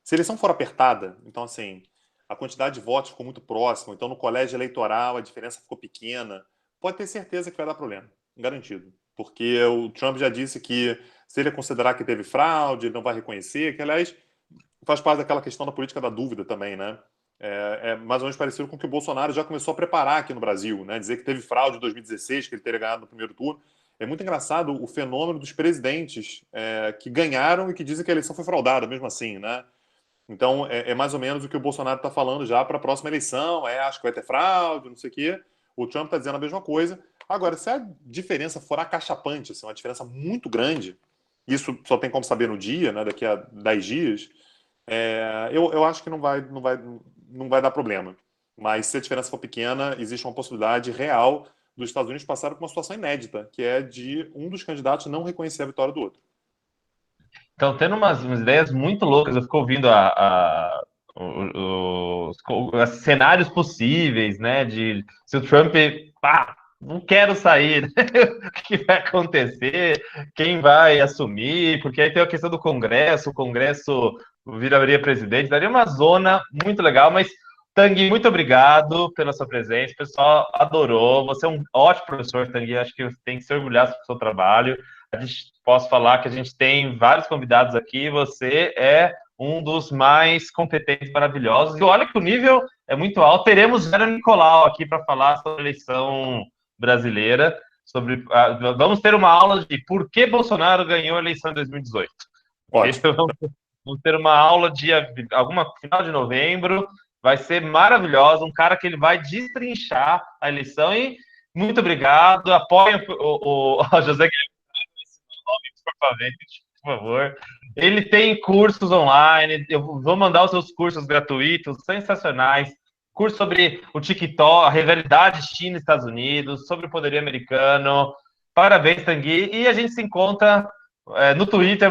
Se a eleição for apertada, então, assim, a quantidade de votos ficou muito próxima, então no colégio eleitoral a diferença ficou pequena, pode ter certeza que vai dar problema, garantido. Porque o Trump já disse que se ele considerar que teve fraude, ele não vai reconhecer, que, aliás, faz parte daquela questão da política da dúvida também, né? É mais ou menos parecido com o que o Bolsonaro já começou a preparar aqui no Brasil, né? Dizer que teve fraude em 2016, que ele teria ganhado no primeiro turno. É muito engraçado o fenômeno dos presidentes que ganharam e que dizem que a eleição foi fraudada, mesmo assim, né? Então, é mais ou menos o que o Bolsonaro está falando já para a próxima eleição. Acho que vai ter fraude, não sei o quê. O Trump está dizendo a mesma coisa. Agora, se a diferença for acachapante, assim, uma diferença muito grande, isso só tem como saber no dia, né, daqui a 10 dias, eu acho que não vai dar problema. Mas se a diferença for pequena, existe uma possibilidade real dos Estados Unidos passarem por uma situação inédita, que é de um dos candidatos não reconhecer a vitória do outro. Então, tendo umas ideias muito loucas, eu fico ouvindo os cenários possíveis, né? De se o Trump, não quero sair, né? O que vai acontecer? Quem vai assumir? Porque aí tem a questão do Congresso, o Congresso viraria presidente, daria uma zona muito legal, mas Tanguy, muito obrigado pela sua presença, o pessoal adorou, você é um ótimo professor, Tanguy, acho que você tem que se orgulhar do seu trabalho. A gente posso falar que a gente tem vários convidados aqui, você é um dos mais competentes, maravilhosos, e olha que o nível é muito alto. Teremos Vera Nicolau aqui para falar sobre a eleição brasileira, vamos ter uma aula de por que Bolsonaro ganhou a eleição em 2018. Vamos ter uma aula final de novembro, vai ser maravilhosa, um cara que ele vai destrinchar a eleição, e muito obrigado, apoiem o José Guilherme, por favor. Ele tem cursos online, eu vou mandar os seus cursos gratuitos, sensacionais, curso sobre o TikTok, a rivalidade China e Estados Unidos, sobre o poderio americano. Parabéns, Tanguy, e a gente se encontra no Twitter,